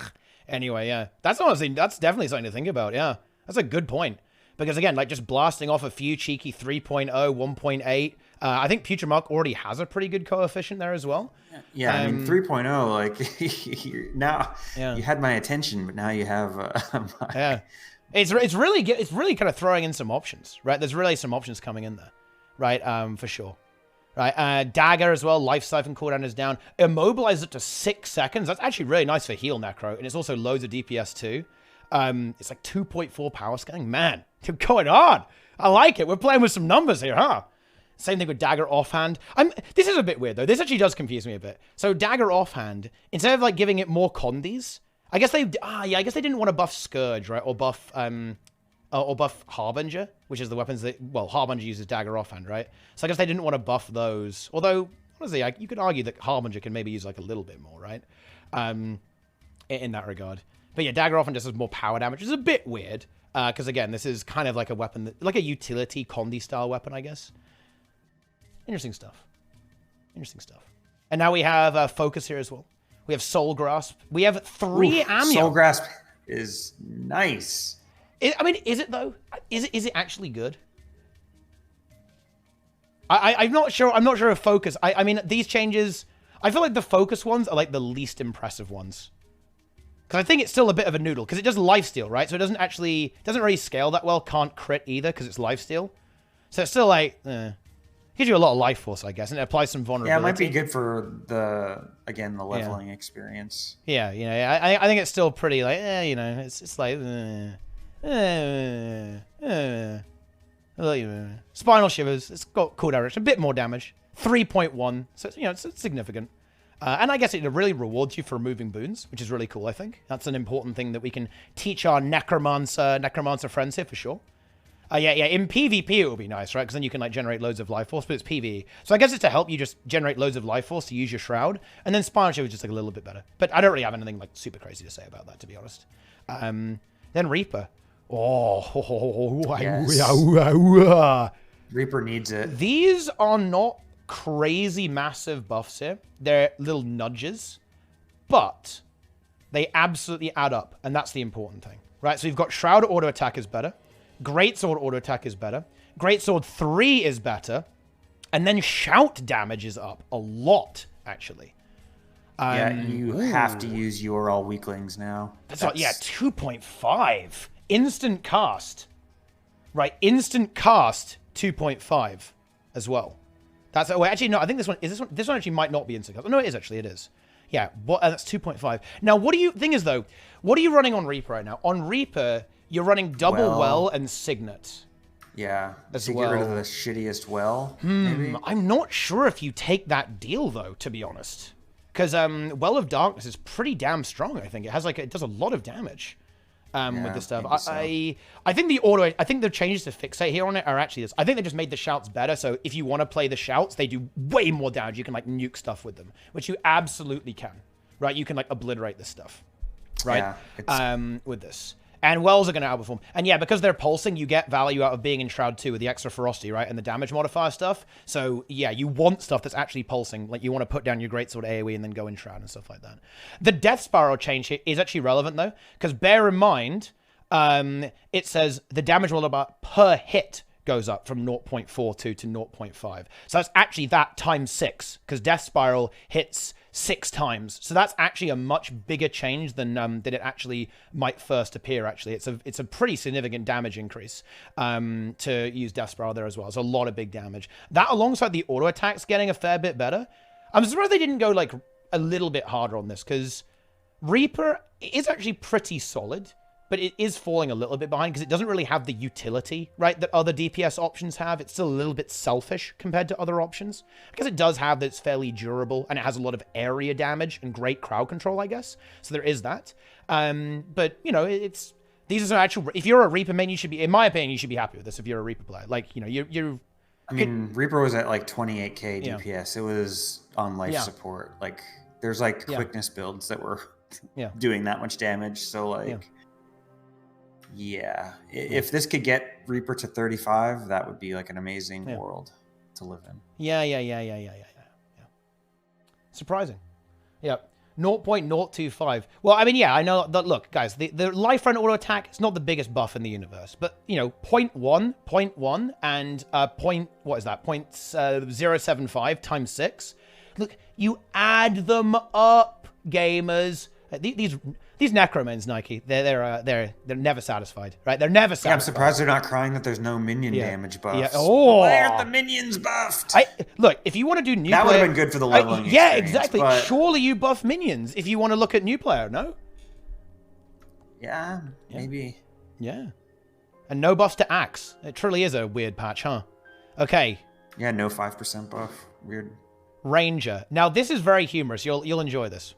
anyway, yeah. That's definitely something to think about. Yeah, that's a good point. Because again, like just blasting off a few cheeky 3.0, 1.8. I think Putrid Mark already has a pretty good coefficient there as well. Yeah, I mean 3.0, like now you had my attention, but now you have yeah. It's really kind of throwing in some options, right? There's really some options coming in there, right? For sure, right? Dagger as well. Life Siphon cooldown is down. Immobilize it to 6 seconds. That's actually really nice for heal Necro, and it's also loads of DPS too. It's like 2.4 power scaling. Man, what's going on? I like it. We're playing with some numbers here, huh? Same thing with Dagger Offhand. This is a bit weird though. This actually does confuse me a bit. So Dagger Offhand, instead of like giving it more condies, I guess they didn't want to buff Scourge, right? Or buff Harbinger, which is the weapons that, well, Harbinger uses Dagger Offhand, right? So I guess they didn't want to buff those. Although, honestly, you could argue that Harbinger can maybe use like a little bit more, right? In that regard. But yeah, Dagger Offhand just has more power damage, which is a bit weird. Because again, this is kind of like a weapon, like a utility Condi style weapon, I guess. Interesting stuff. Interesting stuff. And now we have Focus here as well. We have Soul Grasp. We have 3 Ammo. Soul Grasp is nice. I mean, is it though? Is it actually good? I'm not sure. I'm not sure if Focus. I mean, these changes. I feel like the Focus ones are like the least impressive ones. Because I think it's still a bit of a noodle. Because it does lifesteal, right? So it doesn't really scale that well. Can't crit either because it's lifesteal. So it's still like. Gives you a lot of life force, I guess, and it applies some vulnerability. Yeah, it might be good for the leveling experience. Yeah, I think it's still pretty like, it's like, Spinal Shivers. It's got cool direction, a bit more damage, 3.1, so it's significant. And I guess it really rewards you for removing boons, which is really cool. I think that's an important thing that we can teach our Necromancer friends here for sure. Yeah, in PvP it will be nice, right? Because then you can like generate loads of life force, but it's PvE. So I guess it's to help you just generate loads of life force to use your Shroud, and then Spinal Shield is just like a little bit better. But I don't really have anything like super crazy to say about that, to be honest. Then Reaper. Yes. Reaper needs it. These are not crazy massive buffs here. They're little nudges, but they absolutely add up, and that's the important thing. right? So you've got Shroud auto attack is better. Greatsword auto attack is better. Greatsword 3 is better. And then Shout damage is up a lot, actually. You have to use You're All Weaklings now. That's 2.5. Instant cast. Right, instant cast 2.5 as well. That's actually no. I think this one actually might not be instant cast. No, it is actually. It is. Yeah. That's 2.5. Now, what are you running on Reaper right now? On Reaper, you're running double well and Signet. Yeah. To get rid of the shittiest well. Maybe. I'm not sure if you take that deal though, to be honest, because Well of Darkness is pretty damn strong. I think it has it does a lot of damage. With this stuff, I think the changes to fixate here on it are actually this. I think they just made the shouts better. So if you want to play the shouts, they do way more damage. You can nuke stuff with them, which you absolutely can. Right? You can obliterate this stuff. Right? Yeah, with this. And wells are going to outperform. And yeah, because they're pulsing, you get value out of being in Shroud 2 with the extra ferocity, right? And the damage modifier stuff. So yeah, you want stuff that's actually pulsing. You want to put down your Greatsword AoE and then go in Shroud and stuff like that. The Death Spiral change here is actually relevant though, because bear in mind, it says the damage roll per hit goes up from 0.42 to 0.5. So that's actually that times 6, because Death Spiral hits 6 times. So that's actually a much bigger change than it actually might first appear. Actually, it's a pretty significant damage increase to use Death Spiral there as well. It's a lot of big damage. That alongside the auto attacks getting a fair bit better. I'm surprised they didn't go a little bit harder on this, because Reaper is actually pretty solid, but it is falling a little bit behind because it doesn't really have the utility, right, that other DPS options have. It's still a little bit selfish compared to other options. Because it does have that it's fairly durable, and it has a lot of area damage and great crowd control, I guess. So there is that. But, these are some actual... If you're a Reaper main, you should be... In my opinion, you should be happy with this if you're a Reaper player. You're... I mean, Reaper was at 28k DPS. It was on life support. There's quickness builds that were doing that much damage. So, Yeah, if this could get Reaper to 35, that would be an amazing world to live in. Yeah. Surprising. Yeah, 0.025. Well, I mean, I know that. Look, guys, the life run auto attack is not the biggest buff in the universe, but 0.1, and what is that? 0.075 times 6. Look, you add them up, gamers. These Necromans, Nike, they're never satisfied, right? They're never satisfied. Yeah, I'm surprised they're not crying that there's no minion damage buffs. Yeah. Oh, why aren't the minions buffed? Look, if you want to do new that player, would have been good for the leveling yeah, experience, exactly. But... Surely you buff minions if you want to look at new player, no? Yeah, maybe. Yeah. And no buffs to Axe. It truly is a weird patch, huh? Okay. Yeah, no 5% buff. Weird. Ranger. Now, this is very humorous. You'll enjoy this.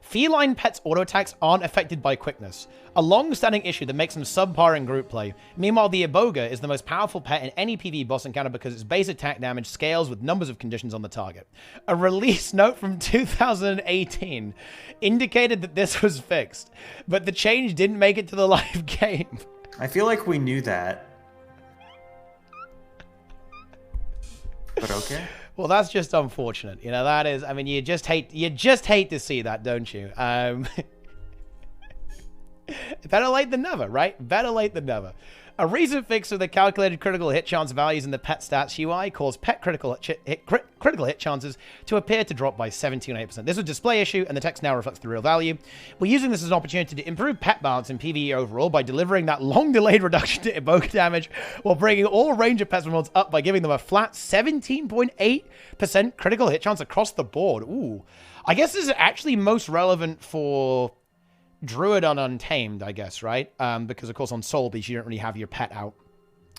Feline pets' auto attacks aren't affected by quickness, a long-standing issue that makes them subpar in group play. Meanwhile, the Iboga is the most powerful pet in any PvE boss encounter because its base attack damage scales with numbers of conditions on the target. A release note from 2018 indicated that this was fixed, but the change didn't make it to the live game. I feel like we knew that. But okay. Well, that's just unfortunate. That is, I mean, you just hate to see that, don't you? Better late than never, right? Better late than never. A recent fix of the calculated critical hit chance values in the pet stats UI caused pet critical hit chances to appear to drop by 17.8%. This is a display issue, and the text now reflects the real value. We're using this as an opportunity to improve pet balance in PvE overall by delivering that long-delayed reduction to Iboga damage while bringing all Ranger pet models up by giving them a flat 17.8% critical hit chance across the board. Ooh. I guess this is actually most relevant for Druid on Untamed, I guess, right? Because, of course, on Soul Beast, you don't really have your pet out.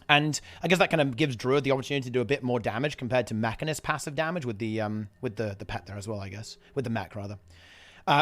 And I guess that kind of gives Druid the opportunity to do a bit more damage compared to Mechanist passive damage with the pet there as well, I guess. With the mech, rather.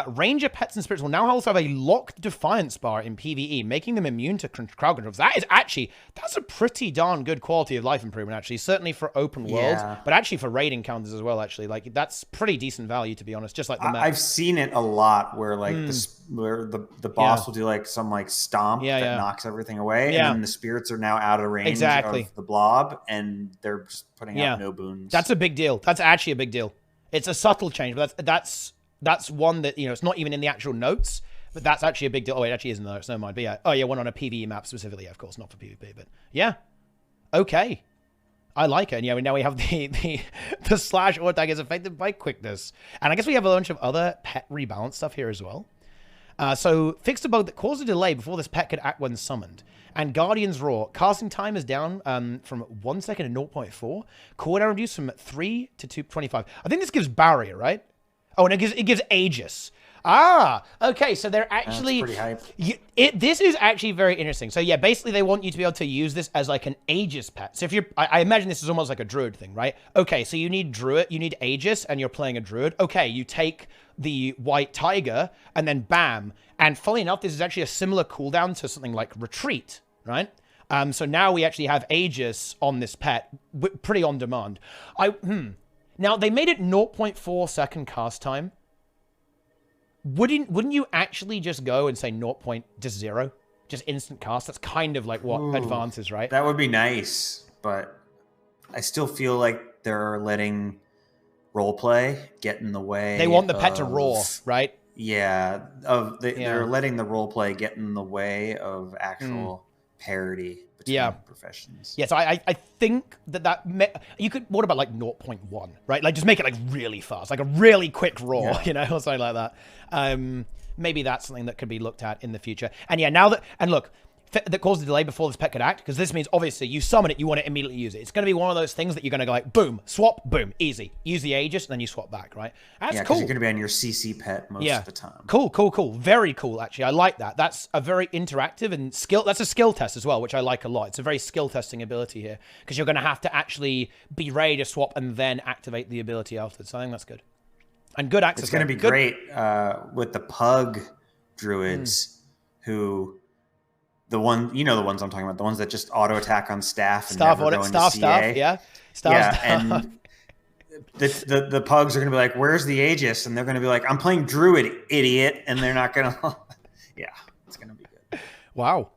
Ranger pets and spirits will now also have a locked Defiance bar in PvE, making them immune to crowd controls. That's a pretty darn good quality of life improvement, actually. Certainly for open world, but actually for raid encounters as well, actually. That's pretty decent value, to be honest, just like the mech. I've seen it a lot where, where the boss will do, some, stomp that knocks everything away, and then the spirits are now out of range of the blob, and they're just putting out no boons. That's a big deal. That's actually a big deal. It's a subtle change, but that's one that, it's not even in the actual notes, But that's actually a big deal. Oh, it actually isn't though. It's no mind. But yeah. Oh yeah, one on a PvE map specifically. Yeah, of course, not for PvP. But yeah. Okay. I like it. And yeah, now we have the slash or attack is affected by quickness. And I guess we have a bunch of other pet rebalance stuff here as well. So fixed a bug that caused a delay before this pet could act when summoned. And Guardian's Roar. Casting time is down from 1 second to 0.4. Cooldown reduced from 3 to 2.25. I think this gives barrier, right? Oh, and it gives Aegis. Ah, okay, so they're actually... That's pretty hype. This is actually very interesting. So yeah, basically they want you to be able to use this as like an Aegis pet. So if you're... I imagine this is almost like a Druid thing, right? Okay, so you need Druid, you need Aegis, and you're playing a Druid. Okay, you take the White Tiger, and then bam. And funnily enough, this is actually a similar cooldown to something like Retreat, right? So now we actually have Aegis on this pet, pretty on demand. Now, they made it 0.4 second cast time. Wouldn't you actually just go and say 0.0? Just instant cast? That's kind of like what advances, right? That would be nice, but I still feel like they're letting roleplay get in the way. They want the pet to roar, right? Yeah, they're letting the roleplay get in the way of actual parity between professions. Yes, I think you could. What about like 0.1, right? Like just make it like really fast, like a really quick roar, you know, or something like that. Maybe that's something that could be looked at in the future. And yeah, now that look. That caused a delay before this pet could act, because this means obviously you summon it, you want to immediately use it. It's going to be one of those things that you're going to go like, boom, swap, boom, easy. Use the Aegis, and then you swap back, right? That's cool. You're going to be on your CC pet most of the time. Cool. Very cool, actually. I like that. That's a very interactive and that's a skill test as well, which I like a lot. It's a very skill testing ability here, because you're going to have to actually be ready to swap and then activate the ability afterwards. So I think that's good. And good access. It's going to be great with the pug druids who... the ones I'm talking about, the ones that just auto attack on staff and never go into CA. Yeah. And the pugs are going to be like, "Where's the Aegis?" And they're going to be like, "I'm playing Druid, idiot," and they're not going to. Yeah, it's going to be good. Wow.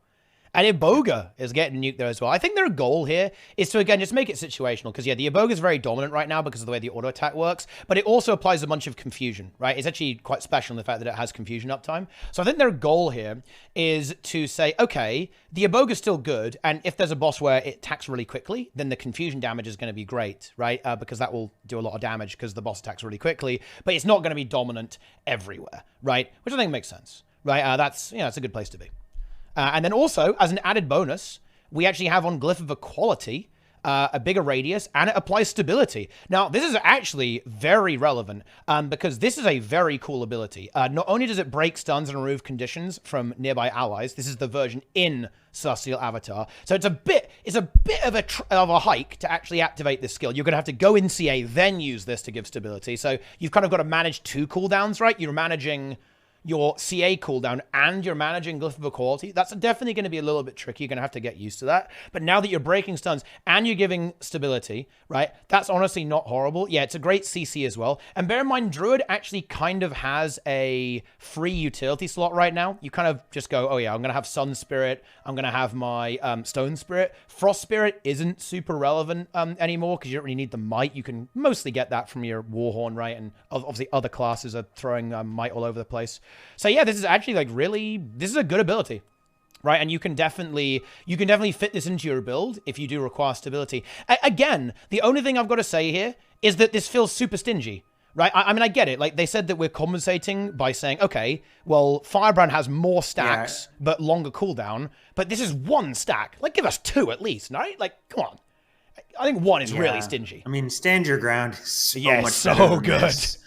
And Iboga is getting nuked there as well. I think their goal here is to, again, just make it situational. Because, yeah, the Iboga is very dominant right now because of the way the auto attack works. But it also applies a bunch of confusion, right? It's actually quite special in the fact that it has confusion uptime. So I think their goal here is to say, okay, the Iboga is still good. And if there's a boss where it attacks really quickly, then the confusion damage is going to be great, right? Because that will do a lot of damage because the boss attacks really quickly. But it's not going to be dominant everywhere, right? Which I think makes sense, right? That's a good place to be. And then also, as an added bonus, we actually have on Glyph of Equality a bigger radius, and it applies stability. Now, this is actually very relevant because this is a very cool ability. Not only does it break stuns and remove conditions from nearby allies, this is the version in Celestial Avatar. So it's a bit of a hike to actually activate this skill. You're going to have to go in CA, then use this to give stability. So you've kind of got to manage two cooldowns, right? You're managing your CA cooldown and you're managing Glyph of Equality. That's definitely going to be a little bit tricky. You're going to have to get used to that. But now that you're breaking stuns and you're giving stability, right, that's honestly not horrible. Yeah, it's a great CC as well. And bear in mind, Druid actually kind of has a free utility slot right now. You kind of just go, oh yeah, I'm going to have Sun Spirit. I'm going to have my Stone Spirit. Frost Spirit isn't super relevant anymore because you don't really need the Might. You can mostly get that from your Warhorn, right? And obviously other classes are throwing Might all over the place. So yeah, this is actually like this is a good ability, right? And you can definitely fit this into your build if you do require stability. Again, the only thing I've got to say here is that this feels super stingy, right? I mean, I get it. Like they said that we're compensating by saying, okay, well, Firebrand has more stacks, but longer cooldown, but this is one stack. Like give us two at least, right? Like, come on. I think one is really stingy. I mean, Stand Your Ground is so much better than good. This.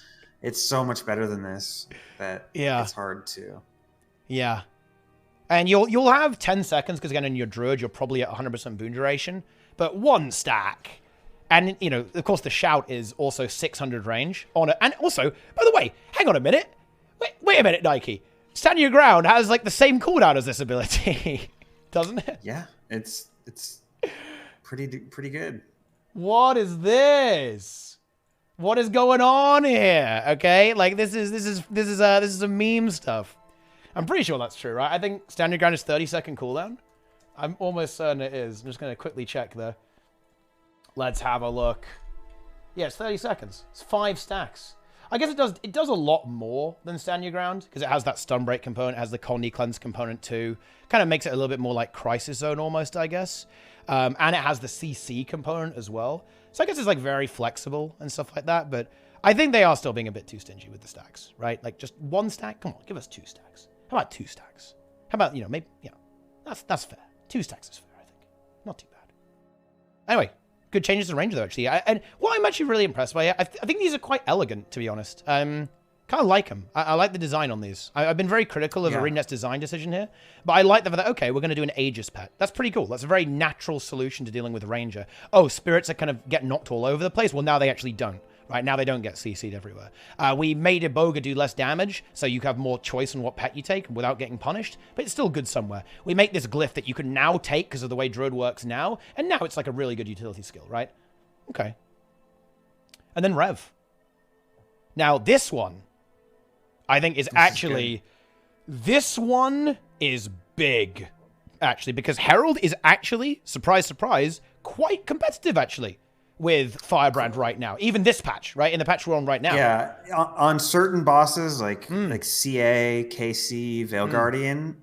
It's so much better than this that it's hard to. Yeah. And you'll have 10 seconds because, again, in your Druid, you're probably at 100% boon duration. But one stack. And, you know, of course, the Shout is also 600 range. And also, by the way, hang on a minute. Wait a minute, Nike. Stand Your Ground has, like, the same cooldown as this ability. Doesn't it? Yeah. It's pretty good. What is this? What is going on here? Okay, like this is a meme stuff. I'm pretty sure that's true, right? I think Stand Your Ground is 30-second cooldown. I'm almost certain it is. I'm just gonna quickly check there. Let's have a look. Yeah, it's 30 seconds. It's 5 stacks. I guess it does a lot more than Stand Your Ground, because it has that stun break component, it has the colony cleanse component too. Kind of makes it a little bit more like Crisis Zone almost, I guess. And it has the CC component as well. So I guess it's like very flexible and stuff like that, but I think they are still being a bit too stingy with the stacks, right? Like just one stack? Come on, give us 2 stacks. How about 2 stacks? How about, maybe, that's fair. 2 stacks is fair, I think. Not too bad. Anyway, good changes to range though, actually. And what I'm actually really impressed by, I think these are quite elegant, to be honest. Kind of like them. I like the design on these. I've been very critical of ArenaNet's design decision here, but I like the fact that, okay, we're going to do an Aegis pet. That's pretty cool. That's a very natural solution to dealing with Ranger. Oh, spirits are kind of get knocked all over the place. Well, now they actually don't. Right now, they don't get CC'd everywhere. We made Iboga do less damage, so you have more choice on what pet you take without getting punished, but it's still good somewhere. We make this glyph that you can now take because of the way Druid works now, and now it's like a really good utility skill, right? Okay. And then Rev. Now, this one, I think is actually... This one is big, actually, because Herald is actually, surprise, surprise, quite competitive, actually, with Firebrand right now. Even this patch, right? In the patch we're on right now. Yeah, on certain bosses like CA, KC, Veil Guardian,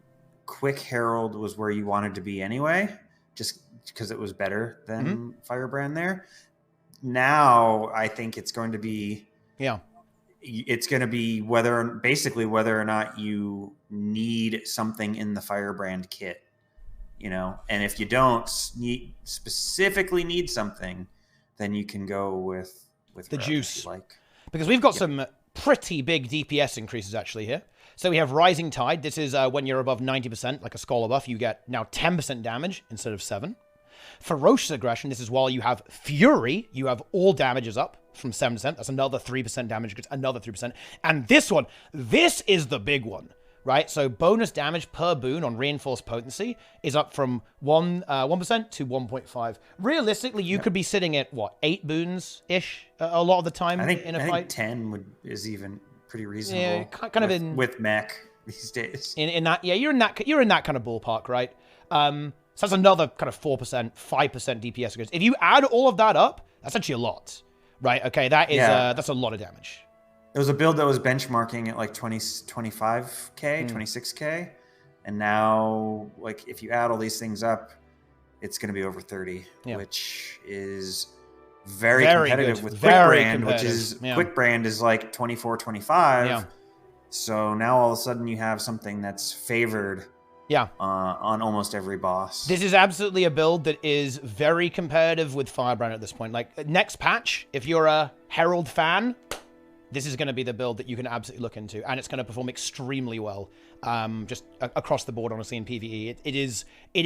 Quick Herald was where you wanted to be anyway, just because it was better than Firebrand there. Now, I think it's going to be... Yeah. It's going to be basically whether or not you need something in the Firebrand kit, and if you don't specifically need something, then you can go with the juice, because we've got some pretty big DPS increases actually here. So we have Rising Tide. This is when you're above 90%, like a Scholar buff, you get now 10% damage instead of 7. Ferocious Aggression. This is while you have Fury, you have all damages up from 7%. That's another 3% damage, another 3%. And this one, this is the big one. Right, so bonus damage per boon on reinforced potency is up from 1% to 1.5. Realistically, you could be sitting at what, 8 boons-ish a lot of the time in a fight. I think 10 is even pretty reasonable. Yeah, kind of with mech these days. In that, yeah, you're in that kind of ballpark, right? So that's another kind of 4%, 5% DPS. If you add all of that up, that's actually a lot, right? Okay, that is that's a lot of damage. It was a build that was benchmarking at like 25k, 26k, and now, like, if you add all these things up, it's going to be over 30, which is very competitive good. With Quick Brand, which is Quick Brand is like 24, 25. Yeah. So now all of a sudden you have something that's favored. Yeah. On almost every boss. This is absolutely a build that is very competitive with Firebrand at this point. Like, next patch, if you're a Herald fan, this is going to be the build that you can absolutely look into, and it's going to perform extremely well, just across the board, honestly, in PvE. It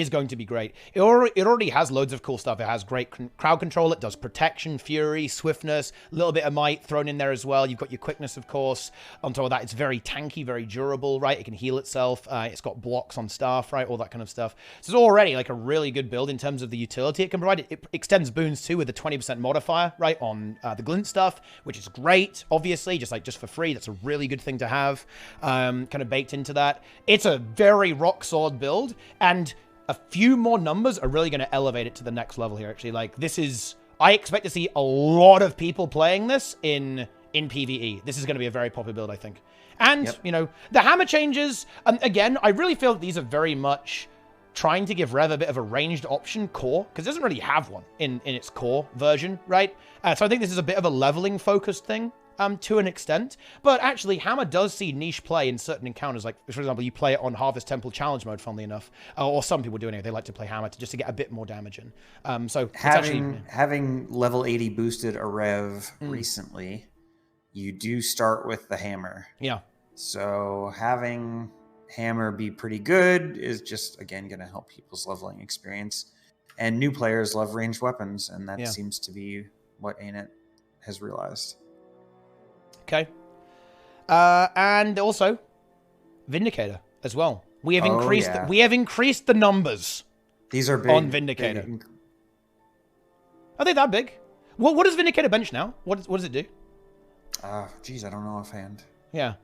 is going to be great. It already has loads of cool stuff. It has great crowd control. It does protection, fury, swiftness, a little bit of might thrown in there as well. You've got your quickness, of course. On top of that, it's very tanky, very durable, right? It can heal itself. It's got blocks on staff, right? All that kind of stuff. So it's already like a really good build in terms of the utility it can provide. It extends boons too with a 20% modifier, right, on the glint stuff, which is great, obviously, just for free. That's a really good thing to have, kind of baked into that. It's a very rock solid build, and a few more numbers are really going to elevate it to the next level here, actually. Like, this is... I expect to see a lot of people playing this in PvE. This is going to be a very popular build, I think. And, the hammer changes, again, I really feel that these are very much trying to give Rev a bit of a ranged option core, because it doesn't really have one in its core version, right? So I think this is a bit of a leveling focused thing. To an extent, but actually Hammer does see niche play in certain encounters. Like, for example, you play it on Harvest Temple Challenge mode, funnily enough, or some people do it. They like to play Hammer just to get a bit more damage in. So having level 80 boosted a Rev recently, you do start with the Hammer. Yeah. So having Hammer be pretty good is just, again, going to help people's leveling experience. And new players love ranged weapons, and that seems to be what ArenaNet has realized. Okay. And also Vindicator as well. We have increased the numbers. These are big on Vindicator. Are they that big? What does Vindicator bench now? What does it do? Geez, I don't know offhand. Yeah.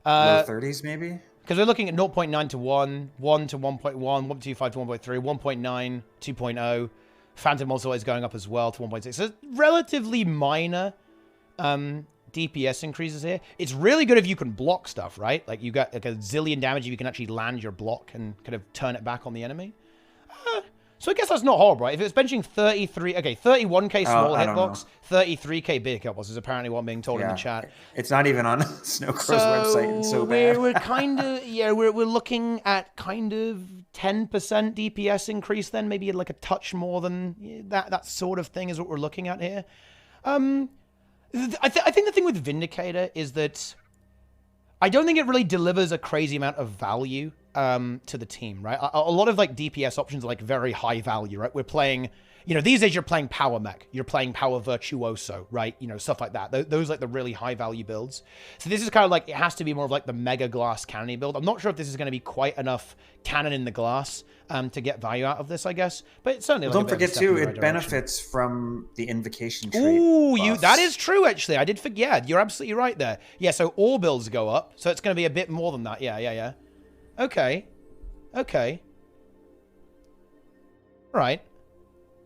Low 30s maybe? Because we're looking at 0.9 to 1, 1 to 1.1, 1.25 to 1.3, 1.9, 2.0. Phantom also is going up as well to 1.6. So relatively minor DPS increases here. It's really good if you can block stuff, right? Like you got like a zillion damage if you can actually land your block and kind of turn it back on the enemy. So I guess that's not horrible, right? If it's benching 33, okay, 31k small hitbox, 33k big hitbox is apparently what I'm being told in the chat. It's not even on Snowcrow's website. It's so bad. We're kind of, we're looking at kind of 10% DPS increase then, maybe like a touch more than that sort of thing is what we're looking at here. I think the thing with Vindicator is that I don't think it really delivers a crazy amount of value to the team, right? A lot of like DPS options are like very high value, right? We're playing, these days you're playing Power Mech, you're playing Power Virtuoso, right? Stuff like that. Those like the really high value builds. So this is kind of like, it has to be more of like the Mega Glass Cannon build. I'm not sure if this is going to be quite enough cannon in the glass to get value out of this, I guess. But it's certainly don't forget too, it benefits from the invocation trait. Ooh, that is true actually. I did forget. Yeah, you're absolutely right there. Yeah, so all builds go up. So it's going to be a bit more than that. Yeah. Okay. Right.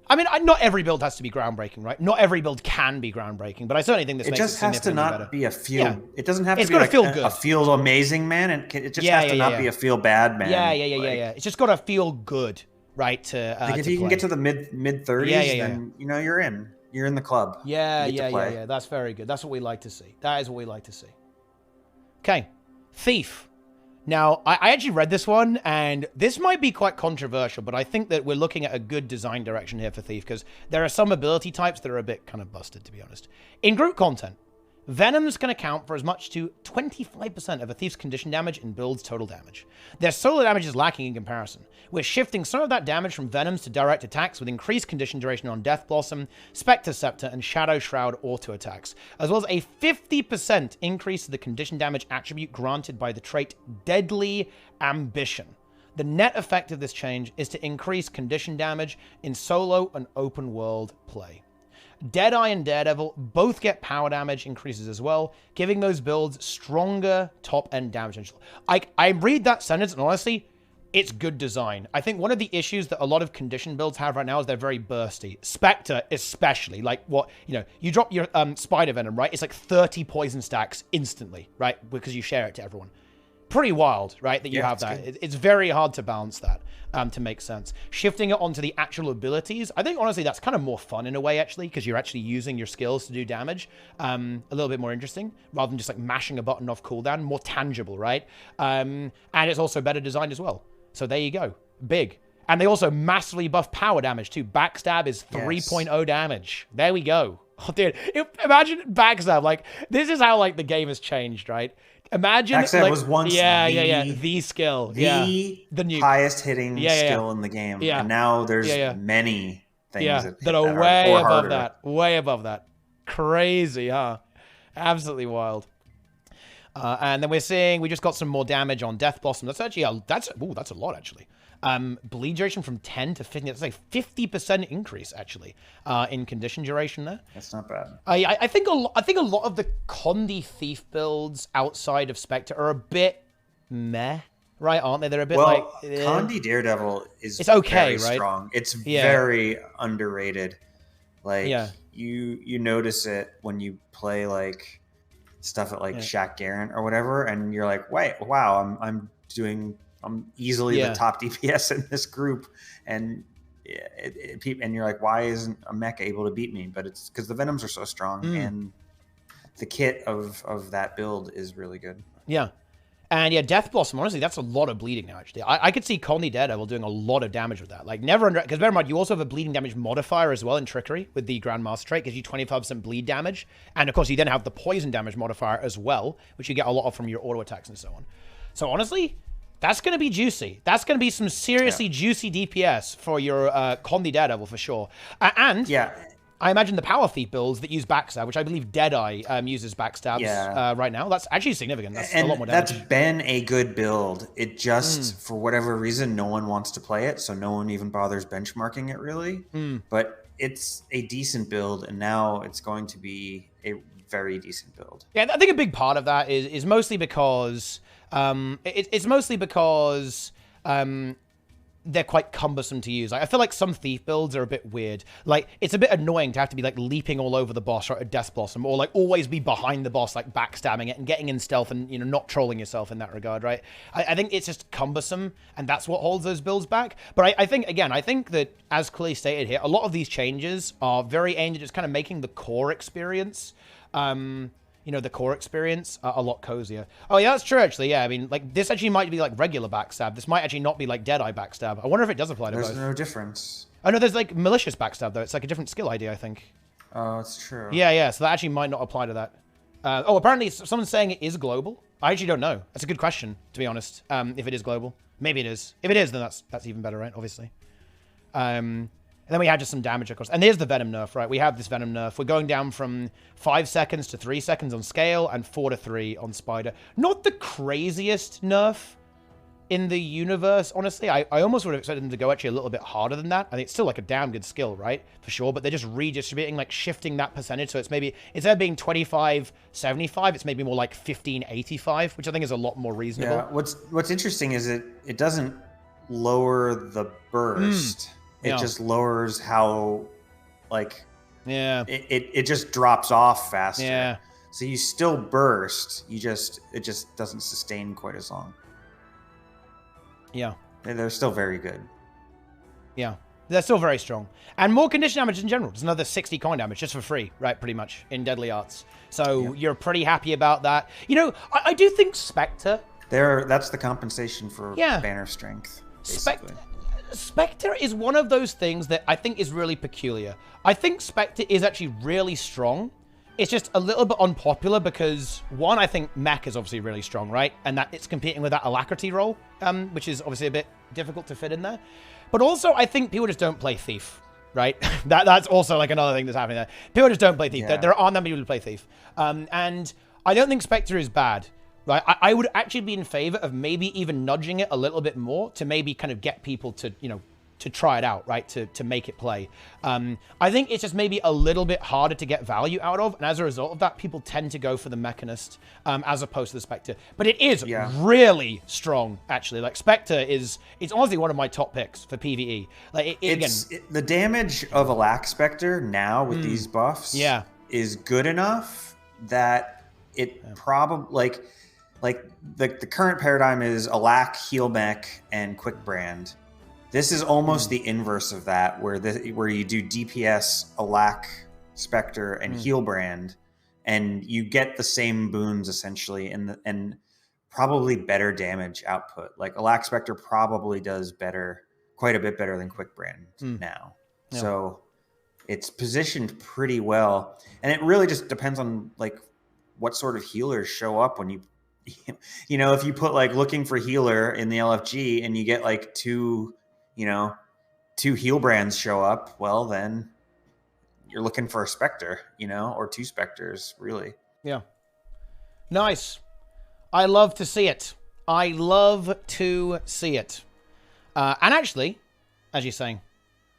I mean, not every build has to be groundbreaking, right? Not every build can be groundbreaking, but I certainly think this makes it significantly better. It just has to not be a feel. Yeah. It doesn't have to be like a feel amazing man. It just has to not be a feel bad man. Yeah. It's just got to feel good, right? Like if you can get to the mid 30s, then you're in. You're in the club. Yeah. That's very good. That's what we like to see. That is what we like to see. Okay, Thief. Now, I actually read this one, and this might be quite controversial, but I think that we're looking at a good design direction here for Thief, because there are some ability types that are a bit kind of busted, to be honest. In group content, Venoms can account for as much to 25% of a Thief's condition damage and build's total damage. Their solo damage is lacking in comparison. We're shifting some of that damage from Venoms to direct attacks with increased condition duration on Death Blossom, Spectre Scepter, and Shadow Shroud auto attacks, as well as a 50% increase to the condition damage attribute granted by the trait Deadly Ambition. The net effect of this change is to increase condition damage in solo and open world play. Deadeye and Daredevil both get power damage increases as well, giving those builds stronger top-end damage. I read that sentence, and honestly, it's good design. I think one of the issues that a lot of condition builds have right now is they're very bursty. Spectre especially, like you drop your Spider Venom, right? It's like 30 poison stacks instantly, right? Because you share it to everyone. Pretty wild, right, that you have that. It's very hard to balance that to make sense. Shifting it onto the actual abilities, I think, honestly, that's kind of more fun in a way, actually, because you're actually using your skills to do damage. A little bit more interesting, rather than just, like, mashing a button off cooldown. More tangible, right? And it's also better designed as well. So there you go. Big. And they also massively buff power damage, too. Backstab is 3.0 damage. There we go. Oh, dude, imagine Backstab. Like, this is how, like, the game has changed, right? Imagine Backstab was once the skill. The highest hitting skill in the game. Yeah. And now there's many things that are way above that. Way above that. Crazy, huh? Absolutely wild. And then we just got some more damage on Death Blossom. That's actually that's a lot actually. Bleed duration from 10 to 15. That's like 50% increase actually in condition duration there. That's not bad. I think a lot of the Condi Thief builds outside of Spectre are a bit meh, right? Aren't they? They're a bit Condi Daredevil is okay, very strong. It's very underrated. Like you notice it when you play like stuff at like Shaq Garant or whatever, and you're like, wow, I'm easily the top DPS in this group, and you're like, why isn't a mech able to beat me? But it's because the Venoms are so strong, and the kit of that build is really good. Yeah. And Death Blossom, honestly, that's a lot of bleeding now, actually. I could see Condi Daredevil doing a lot of damage with that. Like, because bear in mind, you also have a bleeding damage modifier as well in Trickery with the Grandmaster trait, gives you 25% bleed damage. And, of course, you then have the poison damage modifier as well, which you get a lot of from your auto attacks and so on. So, honestly, that's going to be juicy. That's going to be some seriously juicy DPS for your Condi Daredevil for sure. I imagine the Power Thief builds that use Backstab, which I believe Deadeye uses Backstabs right now. That's actually significant. That's a lot more damage. That's been a good build. It just, for whatever reason, no one wants to play it, so no one even bothers benchmarking it really. But it's a decent build, and now it's going to be a very decent build. Yeah, I think a big part of that is mostly because they're quite cumbersome to use. Like, I feel like some thief builds are a bit weird. Like, it's a bit annoying to have to be like leaping all over the boss or a Death Blossom, or like always be behind the boss, like backstabbing it and getting in stealth and, you know, not trolling yourself in that regard, right? I think it's just cumbersome, and that's what holds those builds back. But I think, again, I think that, as clearly stated here, a lot of these changes are very aimed at just kind of making the core experience, you know, the core experience a lot cozier. Oh, yeah, that's true, actually. Yeah, I mean, like, this actually might be, like, regular backstab. This might actually not be, like, Deadeye backstab. I wonder if it does apply to both. There's no difference. Oh, no, there's, like, malicious backstab, though. It's, like, a different skill ID, I think. Oh, it's true. Yeah, so that actually might not apply to that. Oh, apparently someone's saying it is global. I actually don't know. That's a good question, to be honest, if it is global. Maybe it is. If it is, then that's even better, right? Obviously. And then we had just some damage, of course. And there's the Venom nerf, right? We have this Venom nerf. We're going down from 5 seconds to 3 seconds on Scale and 4 to 3 on Spider. Not the craziest nerf in the universe, honestly. I almost would have expected them to go actually a little bit harder than that. I think it's still like a damn good skill, right? For sure. But they're just redistributing, like shifting that percentage. So it's maybe, instead of being 25-75, it's maybe more like 15-85, which I think is a lot more reasonable. Yeah, what's interesting is it doesn't lower the burst. It just lowers how, like, it just drops off faster. Yeah. So you still burst. It just doesn't sustain quite as long. Yeah. They're still very good. Yeah. They're still very strong. And more condition damage in general. There's another 60 coin damage just for free, right? Pretty much in Deadly Arts. So you're pretty happy about that. You know, I do think Spectre. That's the compensation for banner strength. Spectre is one of those things that I think is really peculiar. I think Spectre is actually really strong. It's just a little bit unpopular because, one, I think Mech is obviously really strong, right? And that it's competing with that Alacrity role, which is obviously a bit difficult to fit in there. But also, I think people just don't play Thief, right? That's also like another thing that's happening there. People just don't play Thief. Yeah. There aren't that many people who play Thief. And I don't think Spectre is bad. Right, I would actually be in favor of maybe even nudging it a little bit more to maybe kind of get people to, you know, to try it out, right, to make it play. I think it's just maybe a little bit harder to get value out of, and as a result of that, people tend to go for the Mechanist as opposed to the Spectre. But it is really strong, actually. Like, Spectre it's honestly one of my top picks for PvE. Like, the damage of a Lack Spectre now with these buffs is good enough that it probably, like the current paradigm is Alack, Heal Mech, and Quick Brand. This is almost the inverse of that, where you do DPS, Alack, Spectre, and Heal Brand, and you get the same boons essentially, and probably better damage output. Like Alack Spectre probably does quite a bit better than Quick Brand now. Yeah. So it's positioned pretty well, and it really just depends on like what sort of healers show up when you know, if you put like looking for healer in the LFG and you get like two heal brands show up, well, then you're looking for a Spectre, you know, or 2 Spectres, really. Yeah. Nice. I love to see it. I love to see it. And actually, as you're saying,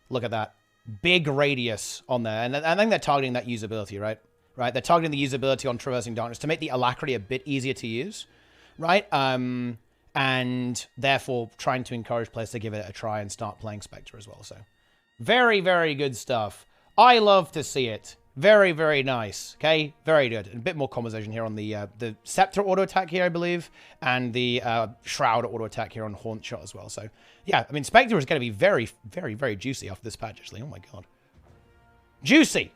look at that. Big radius on there. And I think they're targeting that usability, right? Right? They're targeting the usability on Traversing Darkness to make the Alacrity a bit easier to use, right? And therefore trying to encourage players to give it a try and start playing Spectre as well. So very, very good stuff. I love to see it. Very, very nice. Okay, very good. And a bit more conversation here on the Scepter auto attack here, I believe, and the Shroud auto attack here on Haunt Shot as well. So yeah, I mean, Spectre is going to be very, very, very juicy after this patch, actually. Oh my god, juicy.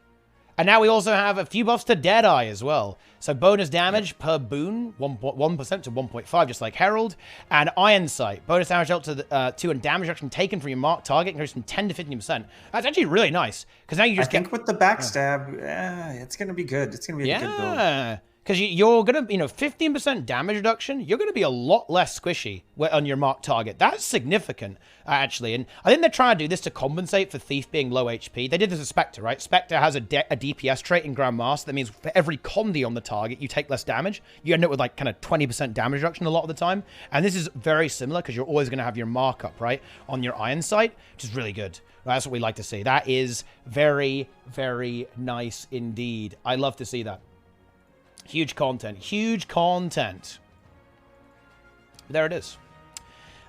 And now we also have a few buffs to Deadeye as well. So bonus damage per boon, 1% to 1.5, just like Herald. And Iron Sight, bonus damage up to 2 and damage reduction taken from your marked target increases from 10 to 15%. That's actually really nice. Because now you just I think with the backstab, it's going to be good. It's going to be a good build. Because you're going to, 15% damage reduction, you're going to be a lot less squishy on your marked target. That's significant, actually. And I think they're trying to do this to compensate for Thief being low HP. They did this with Spectre, right? Spectre has a DPS trait in Grandmaster. That means for every Condi on the target, you take less damage. You end up with like kind of 20% damage reduction a lot of the time. And this is very similar because you're always going to have your markup, right, on your Iron Sight, which is really good. That's what we like to see. That is very, very nice indeed. I love to see that. Huge content. Huge content. There it is.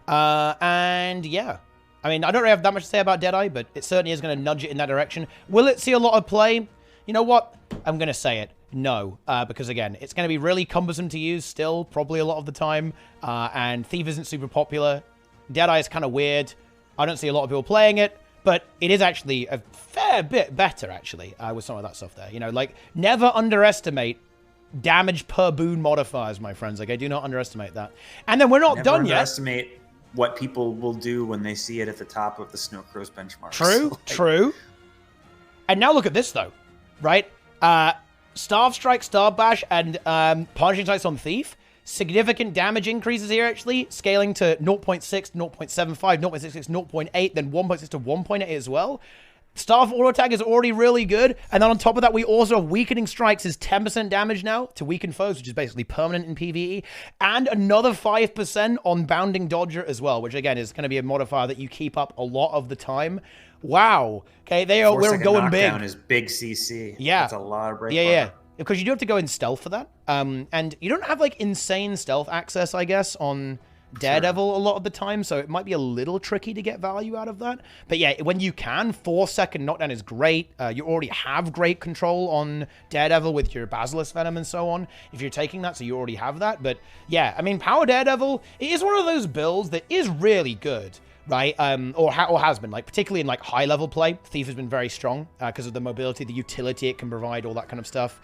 And yeah. I mean, I don't really have that much to say about Deadeye, but it certainly is going to nudge it in that direction. Will it see a lot of play? You know what? I'm going to say it. No, because again, it's going to be really cumbersome to use still, probably a lot of the time, and Thief isn't super popular. Deadeye is kind of weird. I don't see a lot of people playing it, but it is actually a fair bit better, actually, with some of that stuff there. You know, like, never underestimate damage per boon modifiers, my friends. Like, I do not underestimate that. And then we're not done yet. Never underestimate what people will do when they see it at the top of the Snow Crow's benchmarks. True, true. And now look at this, though, right? Starve Strike, Starve Bash, and Punishing Strikes on Thief. Significant damage increases here, actually. Scaling to 0.6, 0.75, 0.66, 0.8, then 1.6 to 1.8 as well. Starve Auto Attack is already really good. And then on top of that, we also have Weakening Strikes is 10% damage now to weaken foes, which is basically permanent in PvE. And another 5% on Bounding Dodger as well, which again is going to be a modifier that you keep up a lot of the time. Wow. Okay, we're going big. Knockdown is big CC. Yeah. That's a lot of break. Yeah. Because you do have to go in stealth for that. And you don't have, like, insane stealth access, I guess, on Daredevil a lot of the time, so it might be a little tricky to get value out of that. But yeah, when you can, 4-second knockdown is great. You already have great control on Daredevil with your Basilisk Venom and so on, if you're taking that, so you already have that. But yeah, I mean, Power Daredevil, it is one of those builds that is really good. Right, or has been, like, particularly in, like, high-level play. Thief has been very strong because of the mobility, the utility it can provide, all that kind of stuff.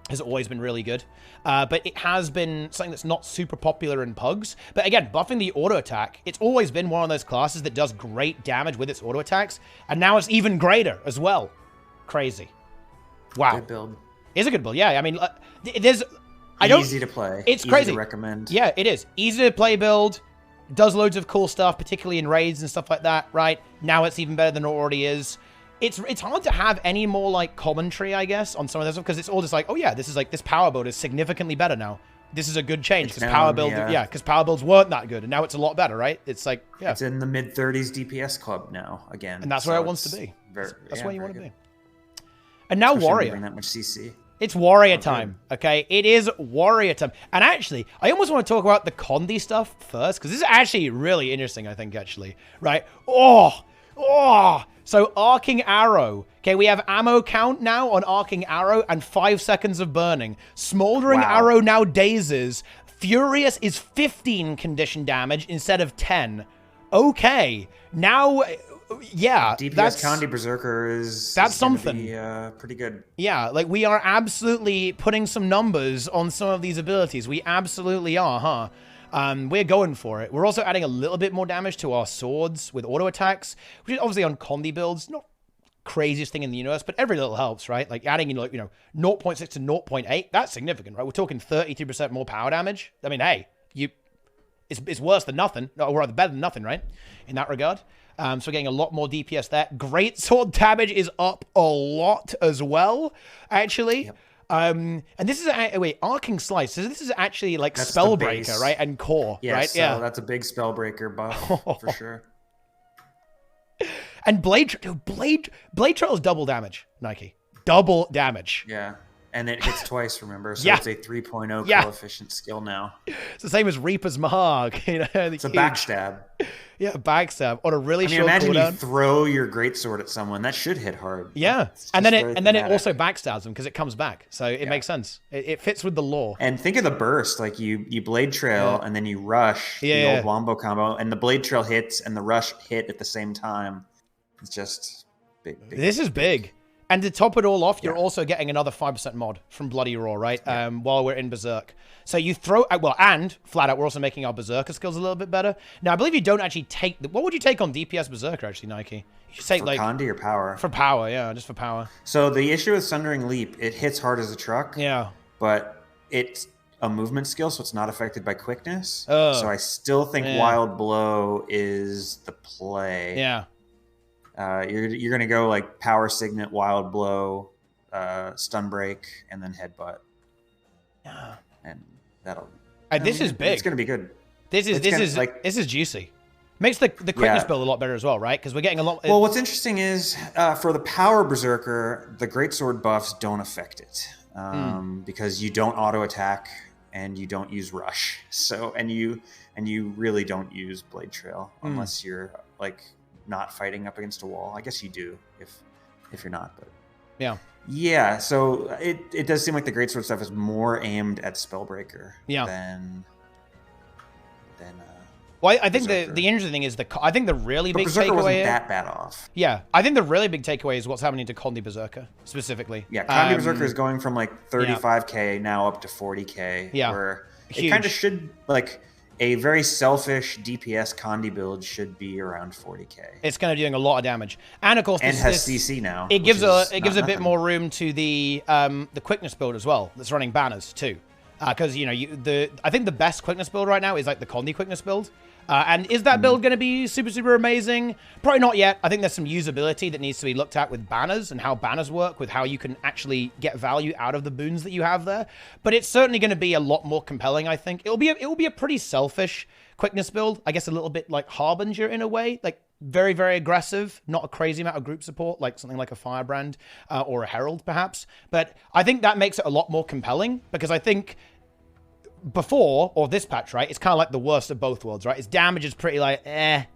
Has always been really good. But it has been something that's not super popular in Pugs. But again, buffing the auto attack, it's always been one of those classes that does great damage with its auto attacks, and now it's even greater as well. Crazy. Wow. Good build. It's a good build, yeah. I mean, easy to play. It's crazy. Easy to recommend. Yeah, it is. Easy to play build. Does loads of cool stuff, particularly in raids and stuff like that, right? Now it's even better than it already is. It's hard to have any more, like, commentary, I guess, on some of this stuff, because it's all just like, oh yeah, this power build is significantly better now. This is a good change, because power builds weren't that good, and now it's a lot better, right? It's like, yeah. It's in the mid-30s DPS club now, again. And that's where it wants to be. That's where you want to be. And now Warrior. That much CC. It's Warrior time, okay? It is Warrior time. And actually, I almost want to talk about the Condi stuff first, because this is actually really interesting, I think, actually. Right? So, Arcing Arrow. Okay, we have ammo count now on Arcing Arrow and 5 seconds of burning. Smoldering Arrow now dazes. Furious is 15 condition damage instead of 10. Okay, now... Yeah, DPS Condi Berserker is something. Pretty good. Yeah, like, we are absolutely putting some numbers on some of these abilities. We absolutely are, huh? We're going for it. We're also adding a little bit more damage to our swords with auto attacks, which is obviously on Condi builds, not craziest thing in the universe, but every little helps, right? Like adding, 0.6 to 0.8, that's significant, right? We're talking 32% more power damage. I mean, hey, it's worse than nothing, or rather better than nothing, right? In that regard. So we're getting a lot more DPS there. Great sword damage is up a lot as well, actually. Yep. And this is Arcing Slice. So this is actually like Spellbreaker, right? And Core, right? So yeah, that's a big Spellbreaker buff for sure. And Blade Trail is double damage, Nike. Double damage. Yeah. And it hits twice, remember? So it's a 3.0 coefficient skill now. It's the same as Reaper's Mark. It's a backstab. Yeah, backstab on a really short imagine cooldown. You throw your greatsword at someone. That should hit hard. Yeah, and then it also backstabs them because it comes back. So it makes sense. It fits with the lore. And think of the burst. Like you Blade Trail and then you rush the old Wombo combo. And the Blade Trail hits and the rush hit at the same time. It's just big. This is big. And to top it all off, you're also getting another 5% mod from Bloody Roar, right? Yeah. While we're in Berserk. So you throw... and flat out, we're also making our Berserker skills a little bit better. Now, I believe you don't actually take... What would you take on DPS Berserker, actually, Nike? You should take, for Condi or power? For power, yeah, just for power. So the issue with Sundering Leap, it hits hard as a truck. Yeah. But it's a movement skill, so it's not affected by quickness. So I still think Wild Blow is the play. Yeah. You're gonna go like Power Signet, Wild Blow, Stun Break, and then Headbutt. Yeah, and that'll. This is big. It's gonna be good. This is juicy. Makes the quickness build a lot better as well, right? Because we're getting a lot. Well, what's interesting is for the Power Berserker, the Greatsword buffs don't affect it because you don't auto attack and you don't use Rush. So and you really don't use Blade Trail unless you're like not fighting up against a wall. I guess you do if you're not, but yeah. So it does seem like the greatsword stuff is more aimed at Spellbreaker than well, I think the interesting thing is I think the really big Berserker takeaway wasn't that bad off. Yeah, I think the really big takeaway is what's happening to Condi Berserker specifically. Yeah, Condi Berserker is going from like 35k now up to 40k. Yeah, where it kind of should, like, a very selfish DPS Condi build should be around 40k. It's going to be doing a lot of damage, and of course, and has CC now. It gives a bit more room to the quickness build as well. That's running banners too, because I think the best quickness build right now is like the Condi quickness build. And is that build going to be super, super amazing? Probably not yet. I think there's some usability that needs to be looked at with banners and how banners work, with how you can actually get value out of the boons that you have there. But it's certainly going to be a lot more compelling, I think. It will be a pretty selfish quickness build. I guess a little bit like Harbinger in a way. Like very, very aggressive. Not a crazy amount of group support, like something like a Firebrand or a Herald, perhaps. But I think that makes it a lot more compelling, because I think before, or this patch, right, it's kind of like the worst of both worlds, right? Its damage is pretty like,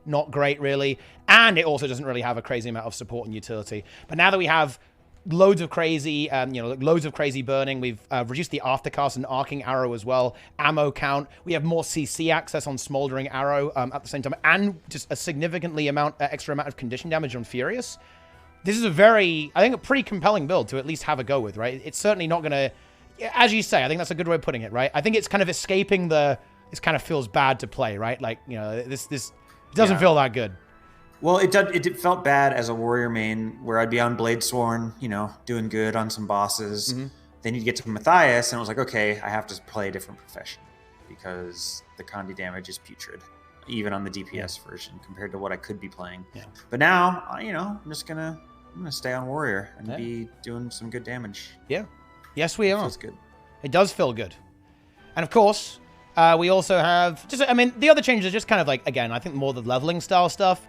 not great, really. And it also doesn't really have a crazy amount of support and utility. But now that we have loads of crazy, loads of crazy burning, we've reduced the aftercast and arcing arrow as well, ammo count. We have more CC access on smoldering arrow at the same time, and just a significantly extra amount of condition damage on Furious. This is a pretty compelling build to at least have a go with, right? It's certainly not going to, as you say, I think that's a good way of putting it, right? I think it's kind of escaping this kind of feels bad to play, right? Like, this it doesn't feel that good. Well, it felt bad as a warrior main, where I'd be on Bladesworn, doing good on some bosses. Mm-hmm. Then you'd get to Matthias, and it was like, okay, I have to play a different profession, because the Condi damage is putrid, even on the DPS version, compared to what I could be playing. Yeah. But now, I'm gonna stay on warrior and be doing some good damage. Yeah. Yes, we are. It feels good. It does feel good. And of course, we also have the other changes are just kind of like, again, I think more the leveling style stuff.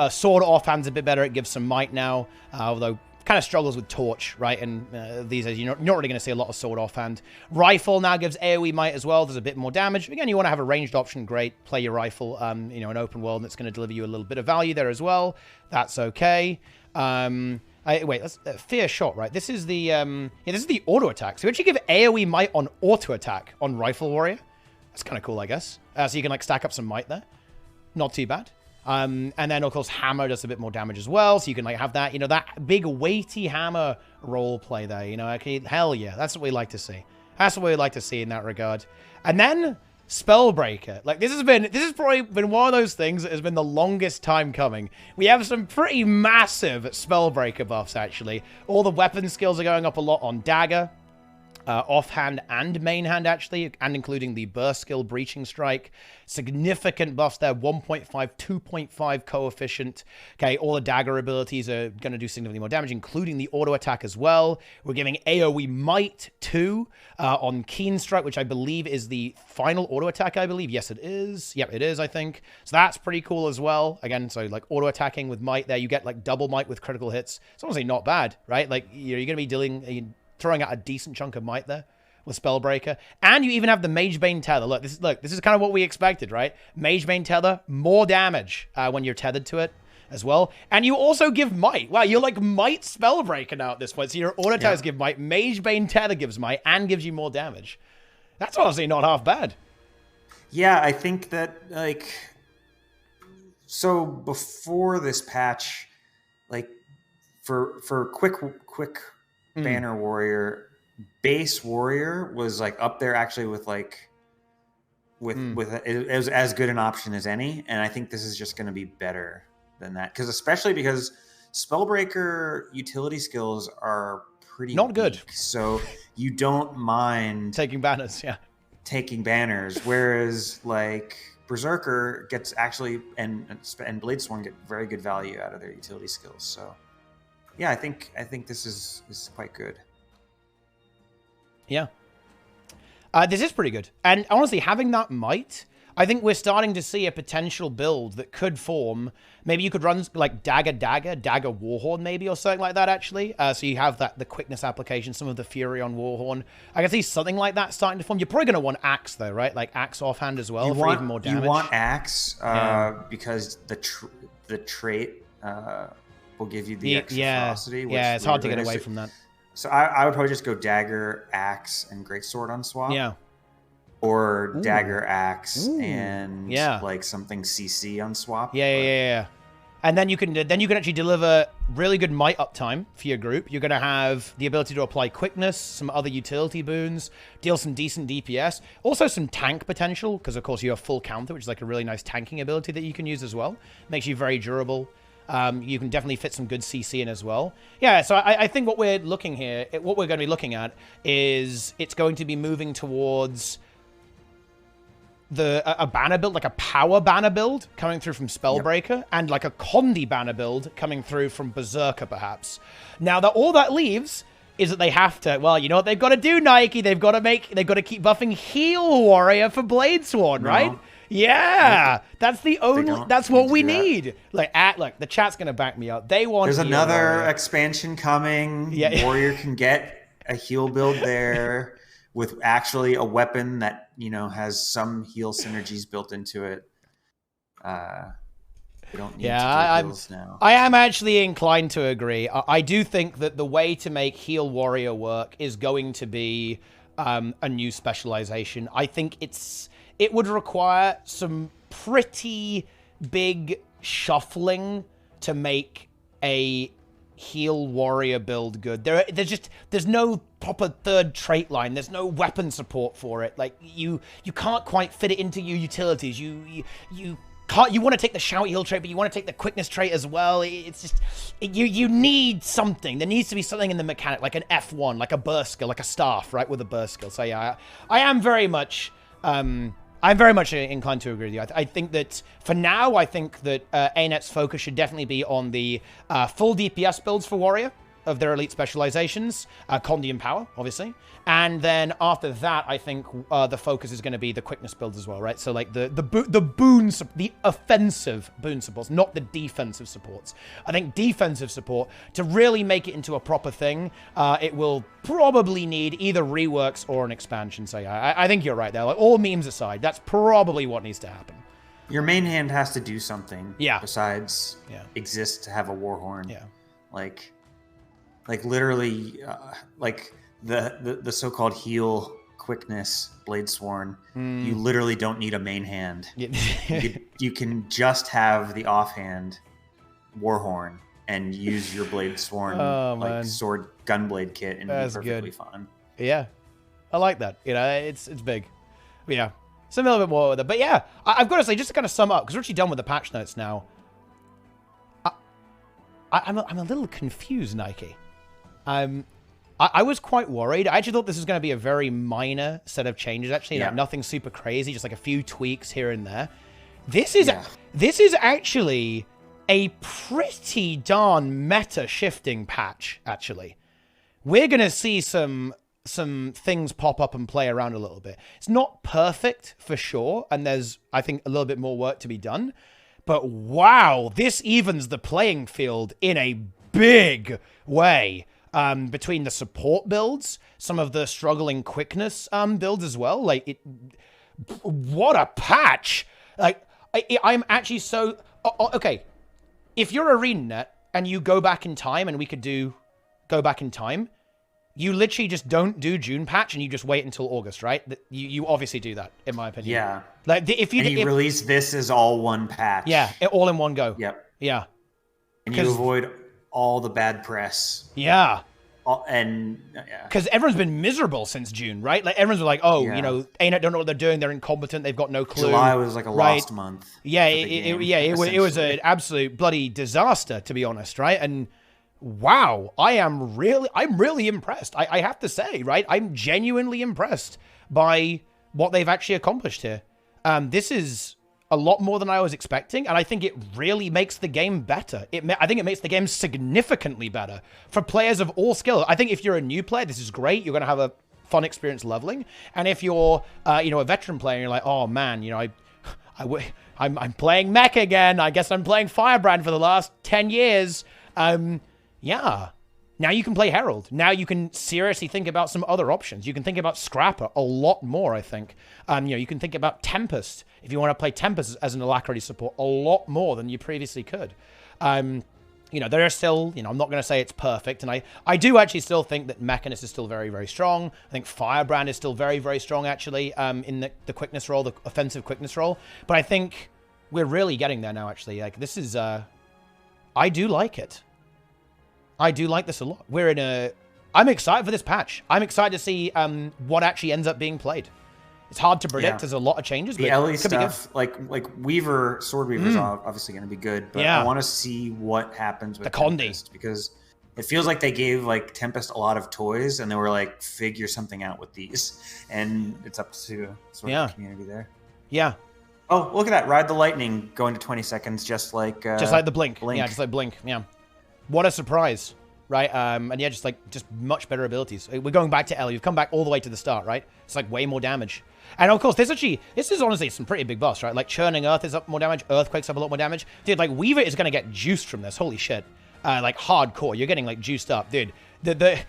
Sword offhand's a bit better. It gives some might now, although kind of struggles with torch, right? And these days, you're not really going to see a lot of sword offhand. Rifle now gives AoE might as well. There's a bit more damage. Again, you want to have a ranged option, great. Play your rifle, an open world that's going to deliver you a little bit of value there as well. That's okay. That's fear shot, right? This is the this is the auto attack. So we actually give AoE might on auto attack on Rifle Warrior. That's kind of cool, I guess. So you can like stack up some might there. Not too bad. And then of course hammer does a bit more damage as well. So you can like have that, that big weighty hammer role play there. Okay, hell yeah, that's what we like to see. That's what we like to see in that regard. And then Spellbreaker. Like, this has probably been one of those things that has been the longest time coming. We have some pretty massive Spellbreaker buffs, actually. All the weapon skills are going up a lot on Dagger, offhand and main hand, actually, and including the burst skill, Breaching Strike. Significant buffs there, 1.5, 2.5 coefficient. Okay, all the Dagger abilities are going to do significantly more damage, including the auto attack as well. We're giving AoE might too on Keen Strike, which I believe is the final auto attack, I believe. Yes, it is. Yep, it is, I think. So that's pretty cool as well. Again, so like auto attacking with might there, you get like double might with critical hits. It's honestly not bad, right? Like, you're going to be throwing out a decent chunk of might there with Spellbreaker. And you even have the Magebane Tether. Look, this is kind of what we expected, right? Magebane Tether, more damage when you're tethered to it as well. And you also give might. Wow, you're like might Spellbreaker now at this point. So your auto attacks give might, Magebane Tether gives might, and gives you more damage. That's honestly not half bad. Yeah, I think that, like, so before this patch, like, for quick banner warrior, base warrior was like up there actually with like it was as good an option as any, and I think this is just going to be better than that, because Spellbreaker utility skills are pretty not good, so you don't mind taking banners, whereas like Berserker gets actually and Bladesworn get very good value out of their utility skills. So yeah, I think this is quite good. Yeah. This is pretty good. And honestly, having that might, I think we're starting to see a potential build that could form. Maybe you could run like Dagger Warhorn maybe, or something like that, actually. So you have the quickness application, some of the Fury on Warhorn. I can see something like that starting to form. You're probably going to want Axe, though, right? Like Axe offhand as well for even more damage. You want Axe because the trait will give you the extra ferocity. Which it's hard to get away from that. So I would probably just go Dagger, Axe, and Greatsword on swap. Yeah. Or Dagger, Axe, and like something CC on swap. Yeah. And then you can actually deliver really good might uptime for your group. You're going to have the ability to apply quickness, some other utility boons, deal some decent DPS, also some tank potential, because of course you have full counter, which is like a really nice tanking ability that you can use as well. Makes you very durable. You can definitely fit some good CC in as well. Yeah, so I think what we're going to be looking at is it's going to be moving towards a banner build, like a power banner build coming through from Spellbreaker, and like a Condi banner build coming through from Berserker, perhaps. Now, all that leaves is that they have to, well, you know what they've got to do, Nike? They've got to keep buffing Heal Warrior for Bladesworn, right? Yeah, that's what we need. Look, the chat's gonna back me up. They want. There's another expansion coming. Yeah. Warrior can get a heal build there with actually a weapon that has some heal synergies built into it. We don't need to do heals now. I am actually inclined to agree. I do think that the way to make Heal Warrior work is going to be a new specialization. I think it would require some pretty big shuffling to make a Heal Warrior build good. There's no proper third trait line. There's no weapon support for it. Like you can't quite fit it into your utilities. You can't. You want to take the shout heal trait, but you want to take the quickness trait as well. It's just you need something. There needs to be something in the mechanic, like an F1, like a burst skill, like a staff, right, with a burst skill. So yeah, I am very much. I'm very much inclined to agree with you. I think that, for now, I think that ArenaNet's focus should definitely be on the full DPS builds for Warrior of their elite specializations, Condi and Power, obviously. And then after that, I think the focus is going to be the quickness builds as well, right? So like the offensive boon supports, not the defensive supports. I think defensive support, to really make it into a proper thing, it will probably need either reworks or an expansion. So yeah, I think you're right there. Like, all memes aside, that's probably what needs to happen. Your main hand has to do something besides exist to have a Warhorn. Yeah. Like literally, like the so-called heal quickness Bladesworn, you literally don't need a main hand. You can just have the offhand Warhorn and use your Bladesworn sword gunblade kit and be perfectly fine. Yeah, I like that. It's big. But yeah, so a little bit more with it. But yeah, I've got to say, just to kind of sum up, because we're actually done with the patch notes now. I'm a little confused, Nike. I was quite worried. I actually thought this was going to be a very minor set of changes, actually. Like, nothing super crazy, just like a few tweaks here and there. This is actually a pretty darn meta-shifting patch, actually. We're going to see some things pop up and play around a little bit. It's not perfect, for sure, and there's, I think, a little bit more work to be done. But wow, this evens the playing field in a big way. Between the support builds, some of the struggling quickness builds as well. Like, what a patch! Like, I'm actually so... okay, if you're ArenaNet and you go back in time, and we could go back in time, you literally just don't do June patch and you just wait until August, right? You obviously do that, in my opinion. Yeah. Like, if you release this as all one patch. Yeah, all in one go. Yep. Yeah. And you avoid all the bad press. Yeah. Because everyone's been miserable since June, right? Like, everyone's like, ArenaNet don't know what they're doing. They're incompetent. They've got no clue. July was like a lost month. Yeah, it was an absolute bloody disaster, to be honest, right? And wow, I'm really impressed. I have to say, right? I'm genuinely impressed by what they've actually accomplished here. This is a lot more than I was expecting, and I think it really makes the game better. I think it makes the game significantly better for players of all skill. I think if you're a new player, this is great. You're going to have a fun experience leveling. And if you're, a veteran player, and you're like, oh man, I'm playing mech again. I guess I'm playing Firebrand for the last 10 years. Yeah. Now you can play Herald. Now you can seriously think about some other options. You can think about Scrapper a lot more, I think. You can think about Tempest if you want to play Tempest as an Alacrity support a lot more than you previously could. There are still, I'm not going to say it's perfect. And I do actually still think that Mechanist is still very, very strong. I think Firebrand is still very, very strong, actually, in the quickness role, the offensive quickness role. But I think we're really getting there now, actually. Like, this is, I do like it. I do like this a lot. I'm excited for this patch. I'm excited to see what actually ends up being played. It's hard to predict. There's a lot of changes. The LE stuff, like Weaver, Sword Weaver is obviously going to be good, but I want to see what happens with the Condi, Tempest, because it feels like they gave like Tempest a lot of toys, and they were like, figure something out with these, and it's up to sort of the community there. Yeah. Oh, look at that! Ride the Lightning going to 20 seconds, just like the Blink. Yeah, just like Blink. Yeah. What a surprise, right? And yeah, just much better abilities. We're going back to L. You've come back all the way to the start, right? It's like way more damage. And of course, this is honestly some pretty big buffs, right? Like Churning Earth is up more damage, Earthquake's up a lot more damage. Dude, like Weaver is going to get juiced from this. Holy shit. Like hardcore. You're getting like juiced up. Dude, this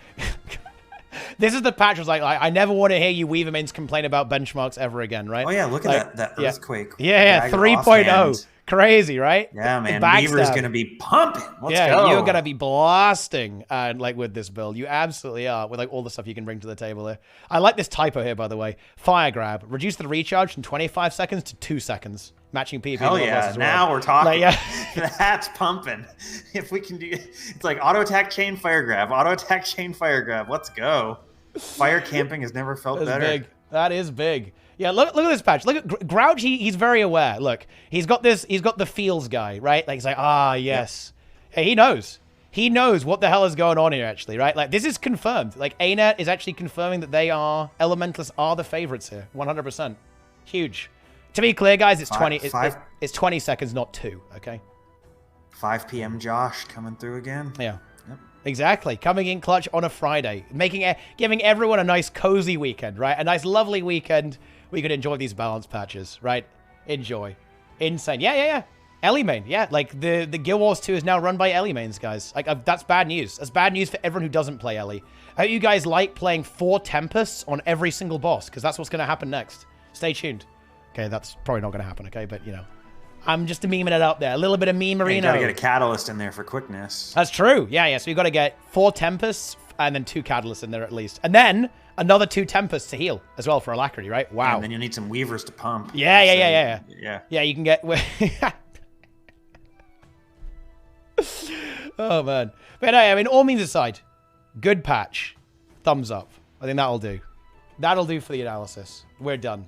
is the patch was like, I never want to hear you Weaver mains complain about benchmarks ever again, right? Oh yeah, look at that Earthquake. Yeah, 3.0. Crazy, right? Yeah, man. Weaver's going to be pumping. Let's go. You're going to be blasting with this build. You absolutely are, with like all the stuff you can bring to the table here. I like this typo here, by the way. Fire Grab. Reduce the recharge from 25 seconds to 2 seconds. Matching PvP. Hell yeah. Now we're talking. That's pumping. If we can do... It's like auto attack chain fire grab. Auto attack chain fire grab. Let's go. Fire camping has never felt better. Big. That is big. Yeah, look at this patch. Look at Grouch. He's very aware. Look, he's got the feels guy, right? Like he's like, yes. Hey, he knows. He knows what the hell is going on here, actually, right? Like this is confirmed. Like ArenaNet is actually confirming that Elementalists are the favorites here, 100%. Huge. To be clear, guys, it's 20 seconds, not 2. Okay. 5 p.m. Josh coming through again. Yeah. Yep. Exactly. Coming in clutch on a Friday, giving everyone a nice cozy weekend, right? A nice lovely weekend. We could enjoy these balance patches, right? Enjoy. Insane. Yeah. Ellie main. Yeah, like the Guild Wars 2 is now run by Ellie mains, guys. Like that's bad news. That's bad news for everyone who doesn't play Ellie. I hope you guys like playing 4 Tempests on every single boss, because that's what's going to happen next. Stay tuned. Okay, that's probably not going to happen, okay? But, I'm just memeing it out there. A little bit of memerino. You got to get a Catalyst in there for quickness. That's true. Yeah. So you got to get 4 Tempests and then 2 Catalysts in there at least. And then another 2 Tempests to heal as well for Alacrity, right? Wow. And then you'll need some Weavers to pump. Yeah. Yeah, you can get... Oh, man. But I mean, all means aside, good patch. Thumbs up. I think that'll do. That'll do for the analysis. We're done.